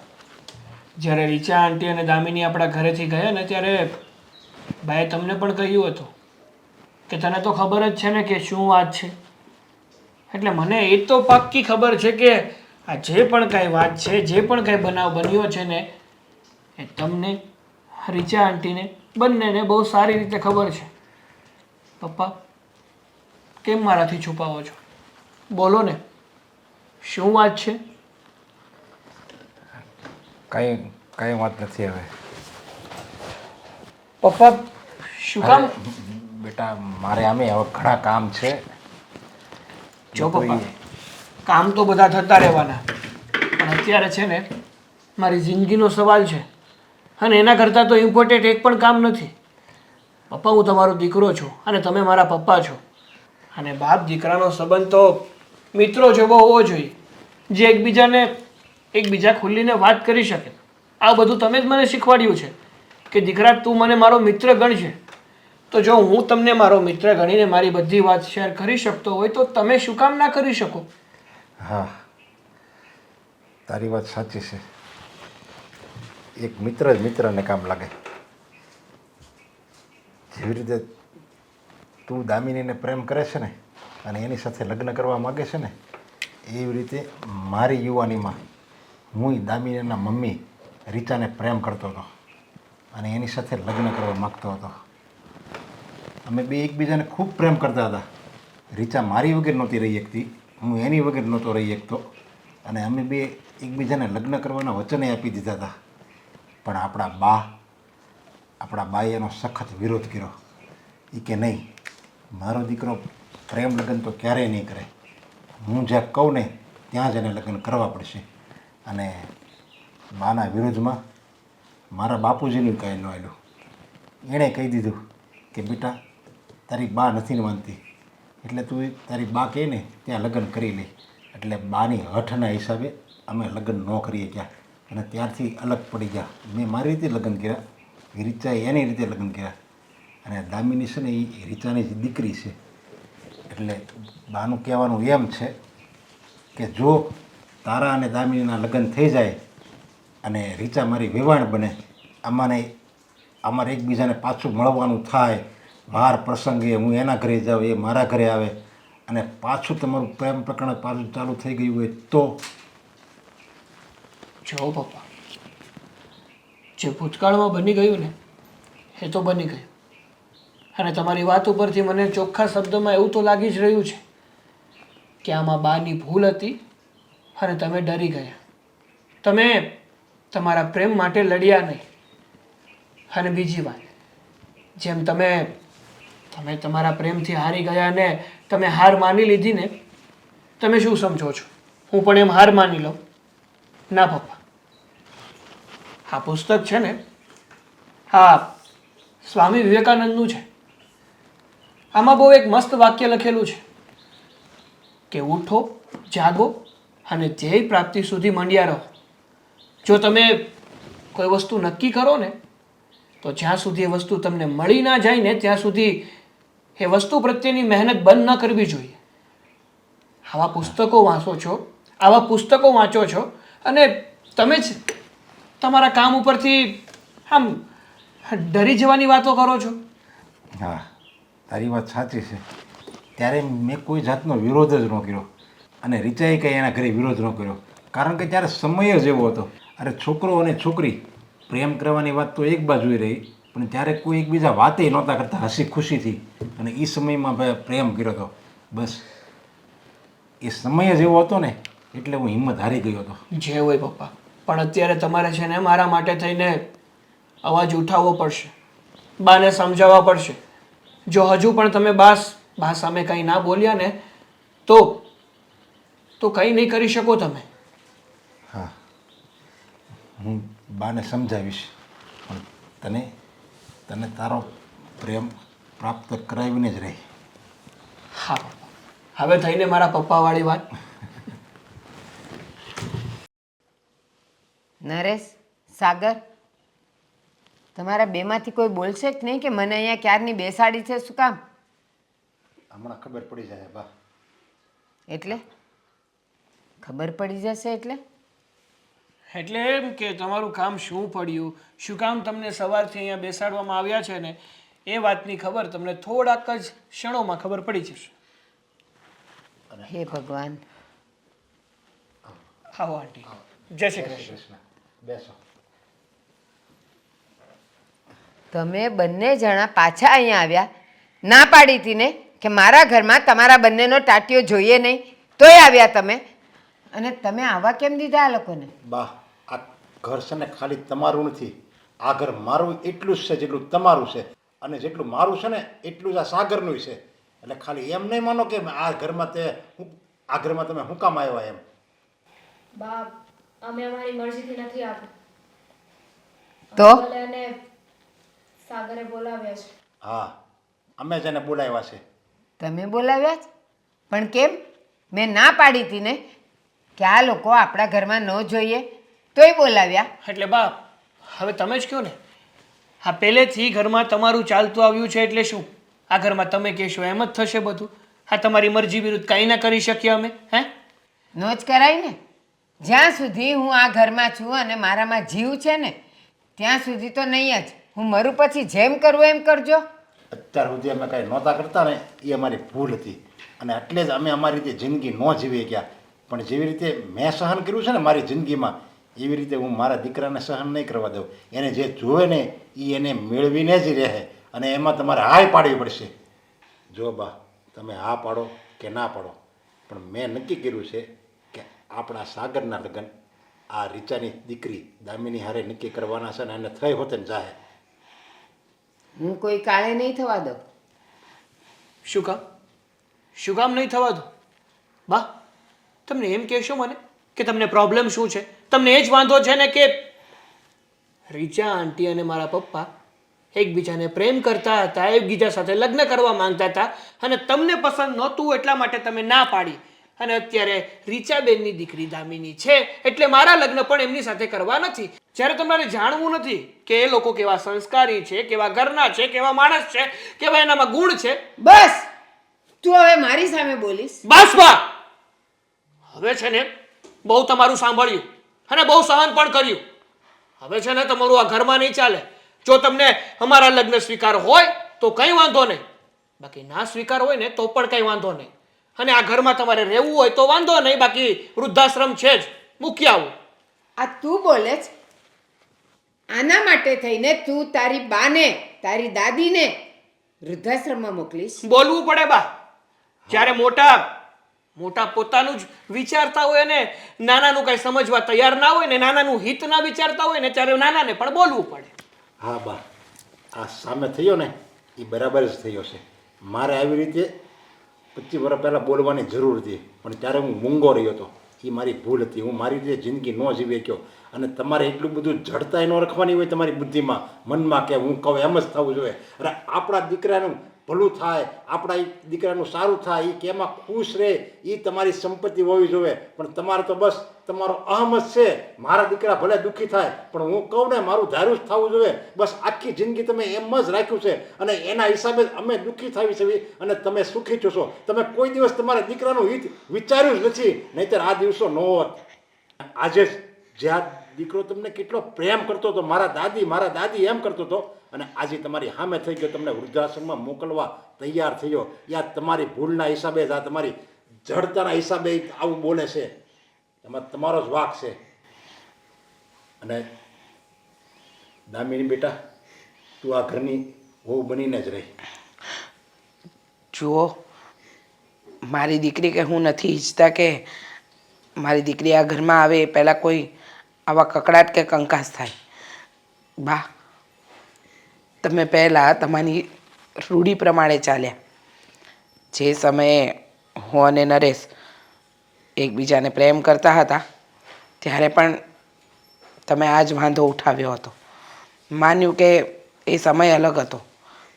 જ્યારે રીચા આંટી અને દામિની આપણા ઘરેથી ગયા ને ત્યારે બાએ તમને પણ કહ્યું હતું કે તને તો ખબર જ છે ને કે શું વાત છે. એટલે મને એ તો પાક્કી ખબર છે કે આ જે પણ કાંઈ વાત છે, જે પણ કાંઈ બનાવ બન્યો છે ને એ તમને, રીચા આંટીને, બંનેને બહુ સારી રીતે ખબર છે. પપ્પા, કેમ મારાથી છુપાવો છો? બોલો ને, શું વાત છે?
કાંઈ વાત નથી. હવે
પપ્પા, શું કામ?
બેટા, મારે આમે હવે ઘણા કામ છે.
જો પપ્પા, કામ તો બધા થતા રહેવાના, પણ અત્યારે છે ને મારી જિંદગીનો સવાલ છે અને એના કરતાં તો ઇમ્પોર્ટન્ટ એક પણ કામ નથી. પપ્પા, હું તમારો દીકરો છું અને તમે મારા પપ્પા છો, અને બાપ દીકરાનો સંબંધ તો મિત્રો જેવો હોવો જોઈએ, જે એકબીજા ખુલ્લીને વાત કરી શકે. આ બધું તમે જ મને શીખવાડ્યું છે કે દીકરા, તું મને મારો મિત્ર ગણજે. તો જો હું તમને મારો મિત્ર ગણીને મારી બધી વાત શેર કરી શકતો હોય તો તમે શું કામ ના કરી શકો?
હા, તારી વાત સાચી છે. એક મિત્ર જ મિત્રને કામ લાગે. જેવી રીતે તું દામિનીને પ્રેમ કરે છે ને અને એની સાથે લગ્ન કરવા માગે છે ને, એવી રીતે મારી યુવાનીમાં હું દામિનીના મમ્મી રીચાને પ્રેમ કરતો હતો અને એની સાથે લગ્ન કરવા માગતો હતો. અમે બે એકબીજાને ખૂબ પ્રેમ કરતા હતા. રીચા મારી વગર નહોતી રહી શકતી, હું એની વગર નહોતો રહી શકતો, અને અમે બે એકબીજાને લગ્ન કરવાના વચને આપી દીધા હતા. પણ આપણા બાએ એનો સખત વિરોધ કર્યો. એ કે નહીં, મારો દીકરો પ્રેમ લગ્ન તો ક્યારેય નહીં કરે. હું જ્યાં કહું ને ત્યાં જ એને લગ્ન કરવા પડશે. અને બાના વિરુદ્ધમાં મારા બાપુજીનું કાંઈ ન આવ્યું. એણે કહી દીધું કે બેટા તારી બા નથી માનતી એટલે તું તારી બા કહે ને ત્યાં લગ્ન કરી લે. એટલે બાની હઠના હિસાબે અમે લગ્ન ન કરીએ ગયા અને ત્યારથી અલગ પડી ગયા. મેં મારી રીતે લગ્ન કર્યા, રીચાએ એની રીતે લગ્ન કર્યા. અને દામિની છે ને એ રીચાની જ દીકરી છે. એટલે બાનું કહેવાનું એમ છે કે જો તારા અને દામિનીના લગ્ન થઈ જાય અને રીચા મારી વેવાણ બને, અમારે એકબીજાને પાછું મળવાનું થાય, વાર પ્રસંગે હું એના ઘરે જાઉં, એ મારા ઘરે આવે અને પાછું તમારું પ્રેમ પ્રકરણ પાછું ચાલુ થઈ ગયું હોય તો
જો પપ્પા, જે ભૂતકાળમાં બની ગયું ને એ તો બની ગયું. અને તમારી વાત ઉપરથી મને ચોખ્ખા શબ્દોમાં એવું તો લાગી જ રહ્યું છે કે આમાં બાની ભૂલ હતી અને તમે ડરી ગયા. તમે તમારા પ્રેમ માટે લડ્યા નહીં. અને બીજી વાત, જેમ તમે તમારા પ્રેમથી હારી ગયા ને તમે હાર માની લીધી ને, તમે શું સમજો છો હું પણ એમ હાર માની લઉં? ના પપ્પા, આ પુસ્તક છે ને હા સ્વામી વિવેકાનંદનું છે. આમાં બહુ એક મસ્ત વાક્ય લખેલું છે કે ઉઠો, જાગો અને ધ્યેય પ્રાપ્તિ સુધી મંડ્યા રહો. જો તમે કોઈ વસ્તુ નક્કી કરો ને તો જ્યાં સુધી એ વસ્તુ તમને મળી ના જાય ને ત્યાં સુધી એ વસ્તુ પ્રત્યેની મહેનત બંધ ન કરવી જોઈએ. આવા પુસ્તકો વાંચો છો અને તમે જ તમારા કામ ઉપરથી આમ ડરી જવાની વાતો કરો છો.
હા, તારી વાત સાચી છે. ત્યારે મેં કોઈ જાતનો વિરોધ જ ન કર્યો અને રીચાએ કંઈ એના ઘરે વિરોધ ન કર્યો, કારણ કે ત્યારે સમય જ એવો હતો. અરે છોકરો અને છોકરી પ્રેમ કરવાની વાત તો એક બાજુએ રહી, પણ ત્યારે કોઈ એકબીજા વાતે નહોતા કરતા હસી ખુશીથી, અને એ સમયમાં ભાઈ પ્રેમ કર્યો હતો. બસ એ સમય જ એવો હતો ને એટલે હું હિંમત હારી ગયો હતો.
જે હોય પપ્પા, પણ અત્યારે તમારે છે ને મારા માટે થઈને અવાજ ઉઠાવવો પડશે, બાને સમજાવવા પડશે. જો હજુ પણ તમે બા સામે કંઈ ના બોલ્યા ને તો કંઈ નહીં કરી શકો તમે.
હા, હું બાને સમજાવીશ, પણ તને તારો પ્રેમ પ્રાપ્ત કરાવીને જ રહી.
હા પપ્પા, હવે થઈને મારા પપ્પાવાળી વાત.
નરેશ, સાગર, તમારા બેમાંથી કોઈ બોલશે જ નહીં કે મને અહીંયા ક્યારની બેસાડી છે શું કામ?
હમણાં ખબર પડી જાય બા.
એટલે ખબર પડી જશે એટલે
એટલે એમ કે તમારું કામ શું પડ્યું, શું કામ તમને સવારથી અહીંયા બેસાડવામાં આવ્યા છે ને એ વાતની ખબર તમને થોડાક જ ક્ષણોમાં ખબર પડી જશે.
હે ભગવાન.
આવો આંટી, જય શ્રી કૃષ્ણ.
બેસો.
તમે બંને જણા પાછા અહીંયા આવ્યા, ના પાડી હતી ને કે મારા ઘરમાં તમારા બંનેનો ટાટિયો જોઈએ નહીં, તોય આવ્યા તમે. અને તમે આવા કેમ દીધા આ લોકોને?
બા, આ ઘર છે ને ખાલી તમારું નથી. આ ઘર મારું એટલું જ છે જેટલું તમારું છે, અને જેટલું મારું છે ને એટલું જ આ સાગરનું છે. એટલે ખાલી એમ નહીં માનો કે આ ઘરમાં તમે હું કામ આવ્યા એમ.
બા, અમે અમારી મરજીથી નથી આવ્યા.
તો
અને સાગરે બોલાવ્યા છે.
હા, અમે જેને બોલાવ્યા છે.
તમે બોલાવ્યા જ? પણ કેમ? મેં ના પાડી હતી ને કે આ લોકો આપણા ઘરમાં ન જોઈએ, તોય બોલાવ્યા.
એટલે બા, હવે તમે જ કહો ને, હા પહેલેથી ઘરમાં તમારું ચાલતું આવ્યું છે એટલે શું આ ઘરમાં તમે કહેશો એમ જ થશે બધું? હા, તમારી મરજી વિરુદ્ધ કાંઈ ના કરી શકીએ અમે?
નો જ કરાય ને. જ્યાં સુધી હું આ ઘરમાં છું અને મારામાં જીવ છે ને ત્યાં સુધી તો નહીં જ. હું મરું પછી જેમ કરવું એમ કરજો.
અત્યાર સુધી અમે કાંઈ નહોતા કરતા ને એ અમારી ભૂલ હતી, અને એટલે જ અમે અમારી રીતે જિંદગી ન જીવી ગયા. પણ જેવી રીતે મેં સહન કર્યું છે ને મારી જિંદગીમાં, એવી રીતે હું મારા દીકરાને સહન નહીં કરવા દઉં. એને જે જોવે ને એ એને મેળવીને જ રહે, અને એમાં તમારે હાય પાડવી પડશે. જો બા, તમે હા પાડો કે ના પાડો, પણ મેં નક્કી કર્યું છે કે આપણા સાગરના લગ્ન આ રીચાની દીકરી દામિની હારે નક્કી કરવાના છે, ને એને થઈ હોતે ને જાહે.
હું કોઈ કાળે નહીં થવા દઉં.
શું કામ નહીં થવા દો? બા, તમને એમ કહેશો મને કે તમને પ્રોબ્લેમ શું છે? તમને એ જ વાંધો છે ને કે રીચા આંટી અને મારા પપ્પા એકબીજાને પ્રેમ કરતા હતા, એકબીજા સાથે લગ્ન કરવા માંગતા હતા અને તમને પસંદ નહોતું એટલા માટે તમે ના પાડી. અને અત્યારે રીચાબેનની દીકરી દામિની છે એટલે મારા લગ્ન પણ એમની સાથે કરવા નથી. જ્યારે તમારે જાણવું નથી કે એ લોકો કેવા સંસ્કારી છે, કેવા ઘરના છે, કેવા માણસ છે, કેવા એનામાં ગુણ છે.
બસ તું હવે મારી સામે બોલીશ?
બસ બા, હવે છે ને બહુ તમારું સાંભળ્યું અને બહુ સહન પણ કર્યું. હવે છે ને તમારું આ ઘરમાં નહીં ચાલે. જો તમને અમારા લગ્ન સ્વીકાર હોય તો કંઈ વાંધો નહીં, બાકી ના સ્વીકાર હોય ને તો પણ કંઈ વાંધો નહીં. અને આ ઘરમાં તમારે રહેવું હોય તો વાંધો નહીં, બાકી વૃદ્ધાશ્રમ છે જ, મૂકી આવું.
આ તું બોલે છે? આના માટે થઈને તું તારી બાને, તારી દાદીને વૃદ્ધાશ્રમમાં મોકલીશ?
બોલવું પડે બા. જ્યારે મોટા પોતાનું જ વિચારતા હોય ને નાનાનું કઈ સમજવા તૈયાર ના હોય ને નાનાનું હિત ના વિચારતા હોય ને ત્યારે નાનાને પણ બોલવું પડે.
હા બા, આ સામે થયો ને એ બરાબર જ થયો છે. મારે આવી રીતે 25 વર્ષ પહેલાં બોલવાની જરૂર હતી, પણ ત્યારે હું મૂંગો રહ્યો હતો. એ મારી ભૂલ હતી. હું મારી રીતે જિંદગી ન જીવી શક્યો. અને તમારે એટલું બધું જડતાઈ ન રાખવાની હોય તમારી બુદ્ધિમાં, મનમાં, કે હું કહું એમ જ થવું જોઈએ. અને આપણા દીકરાનું ભલું થાય, આપણા એ દીકરાનું સારું થાય, એ કેમાં ખુશ રહે, એ તમારી સંપત્તિ હોવી જોઈએ. પણ તમારે તો બસ તમારો અહમ જ છે, મારા દીકરા ભલે દુઃખી થાય પણ હું કહું ને મારું ધાર્યું જ થવું જોઈએ. બસ આખી જિંદગી તમે એમ જ રાખ્યું છે અને એના હિસાબે અમે દુઃખી થવી છે અને તમે સુખી છો. તમે કોઈ દિવસ તમારા દીકરાનું હિત વિચાર્યું જ નથી, નહીંતર આ દિવસો ન હોત. આજે જે આ દીકરો તમને કેટલો પ્રેમ કરતો હતો, મારા દાદી એમ કરતો હતો, અને આજે તમારી સામે થઈ ગયો, તમને વૃદ્ધાશ્રમમાં મોકલવા તૈયાર થયો. યા તમારી ભૂલના હિસાબે, આ તમારી જડતાના હિસાબે આવું બોલે છે. એમાં તમારો જ વાંક છે. અને દામિની બેટા, તું આ ઘરની વહુ બનીને જ રહી.
જુઓ, મારી દીકરી કે હું નથી ઈચ્છતા કે મારી દીકરી આ ઘરમાં આવે એ પહેલાં કોઈ આવા કકડાટ કે કંકાસ થાય. બા, તમે પહેલાં તમારી રૂઢી પ્રમાણે ચાલ્યા. જે સમયે હું અને નરેશ એકબીજાને પ્રેમ કરતા હતા ત્યારે પણ તમે આ જ વાંધો ઉઠાવ્યો હતો. માન્યું કે એ સમય અલગ હતો,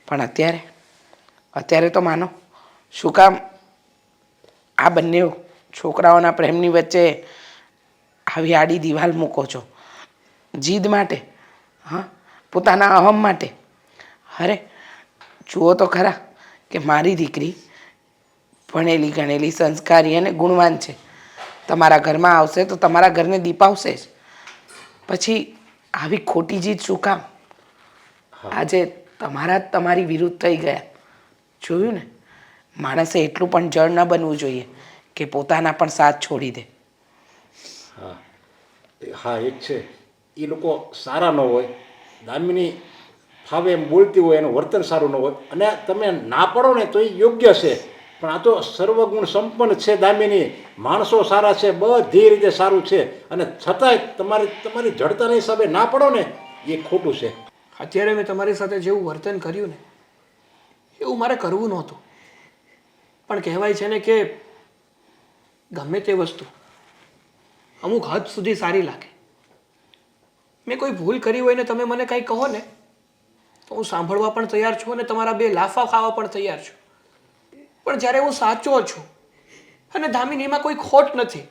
પણ અત્યારે તો માનો. શું કામ આ બંને છોકરાઓના પ્રેમની વચ્ચે આવી આડી દિવાલ મૂકો છો? જીદ માટે? હા, પોતાના અહમ માટે? અરે જુઓ તો ખરા કે મારી દીકરી ભણેલી ગણેલી સંસ્કારી અને ગુણવાન છે. તમારા ઘરમાં આવશે તો તમારા ઘરને દીપાવશે જ. પછી આવી ખોટી જીદ શું કામ? આજે તમારી વિરુદ્ધ થઈ ગયા. જોયું ને, માણસે એટલું પણ જળ ન બનવું જોઈએ કે પોતાના પણ સાથ છોડી દે.
હા એ જ છે. એ લોકો સારા ન હોય, દામિની ફાવે એમ બોલતી હોય, એનું વર્તન સારું ન હોય, અને તમે ના પડો ને તો એ યોગ્ય છે. પણ આ તો સર્વગુણ સંપન્ન છે દામિની, માણસો સારા છે, બધી રીતે સારું છે, અને છતાંય તમારી જડતાના હિસાબે ના પડો ને એ ખોટું છે.
અત્યારે મેં તમારી સાથે જેવું વર્તન કર્યું ને એવું મારે કરવું નહોતું. પણ કહેવાય છે ને કે ગમે તે વસ્તુ અમુક હદ સુધી સારી લાગે. મેં કોઈ ભૂલ કરી હોય ને તમે મને કંઈ કહો ને તો હું સાંભળવા પણ તૈયાર છું અને તમારા બે લાફા ખાવા પણ તૈયાર છું. પણ જ્યારે હું સાચો છું અને દામિનીમાં કોઈ ખોટ નથી,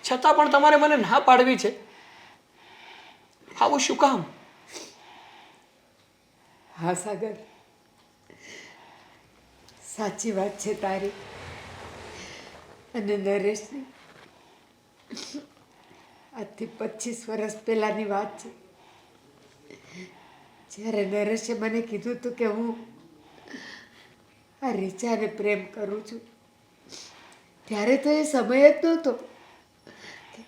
છતાં પણ તમારે મને ના પાડવી છે, આવું શું કામ?
હા સાગર, સાચી વાત છે તારી અને નરેશની. આજથી 25 વર્ષ પહેલાંની વાત છે, જ્યારે નરેશે મને કીધું હતું કે હું આ રીચાને પ્રેમ કરું છું. ત્યારે તો એ સમય જ નહોતો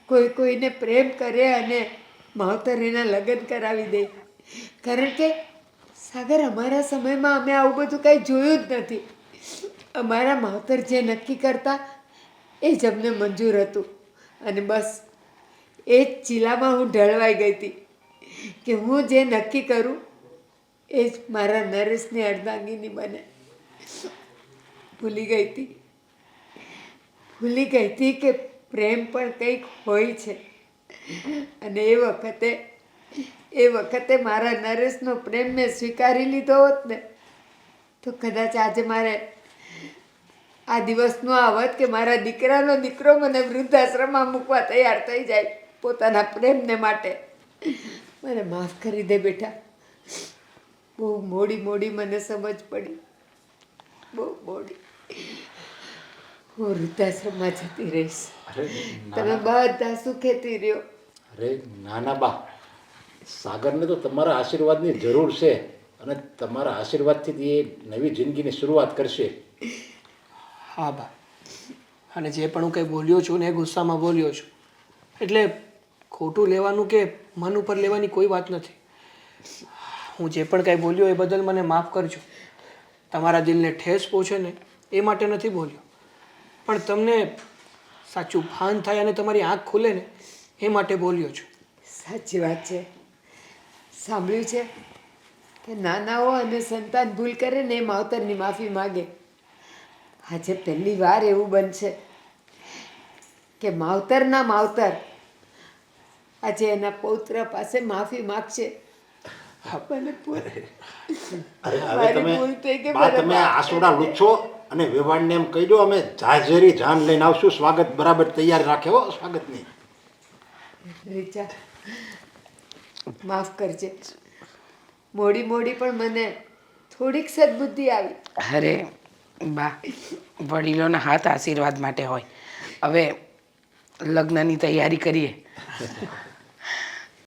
કે કોઈને પ્રેમ કરે અને માવતર એના લગ્ન કરાવી દે. કારણ કે સાગર, અમારા સમયમાં અમે આવું બધું કાંઈ જોયું જ નથી. અમારા માવતર જે નક્કી કરતા એ જ અમને મંજૂર હતું, અને બસ એ જ ચીલામાં હું ઢળવાઈ ગઈ હતી કે હું જે નક્કી કરું એ જ મારા નરેશની અર્ધાંગીની બને. ભૂલી ગઈ હતી કે પ્રેમ પણ કંઈક હોય છે. અને એ વખતે મારા નરેશનો પ્રેમ મેં સ્વીકારી લીધો હોત ને તો કદાચ આજે મારે આ દિવસનો આવત કે મારા દીકરાનો દીકરો મને વૃદ્ધાશ્રમમાં મૂકવા તૈયાર થઈ જાય પોતાના પ્રેમને માટે. મને માફ કરી દે બેટા. બહુ મોડી મને સમજ પડી, બહુ મોડી. હું વૃદ્ધાશ્રમમાં જતી રહીશ. તમે બધા સુખેથી રહ્યો.
અરે નાના બા, સાગરને તો તમારા આશીર્વાદની જરૂર છે અને તમારા આશીર્વાદથી એ નવી જિંદગીની શરૂઆત કરશે.
હા બા, અને જે પણ હું કંઈ બોલ્યો છું ને એ ગુસ્સામાં બોલ્યો છું, એટલે ખોટું લેવાનું કે મન ઉપર લેવાની કોઈ વાત નથી. હું જે પણ કાંઈ બોલ્યો એ બદલ મને માફ કરજો. તમારા દિલને ઠેસ પહોંચે ને એ માટે નથી બોલ્યો, પણ તમને સાચું ભાન થાય અને તમારી આંખ ખુલે ને એ માટે બોલ્યો છું.
સાચી વાત છે. સાંભળ્યું છે કે નાનાઓ અને સંતાન ભૂલ કરે ને એ માવતરની માફી માગે. આજે પહેલી વાર એવું બનશે કે માવતરના માવતર આજે એના પૌત્ર પાસે માફી માગશે. મને મારી ભૂલ થઈ ગઈ.
બા, તમે આસોડા લૂછો અને વેવાણને એમ કહી દો અમે જાજેરી જાન લઈને આવશું. સ્વાગત બરાબર તૈયાર રાખે હો સ્વાગતની.
રીચા, માફ કરજે. મોડી પણ મને થોડીક સદબુદ્ધિ આવી.
અરે બા, વડીલોના હાથ આશીર્વાદ માટે હોય. હવે લગ્નની તૈયારી કરીએ.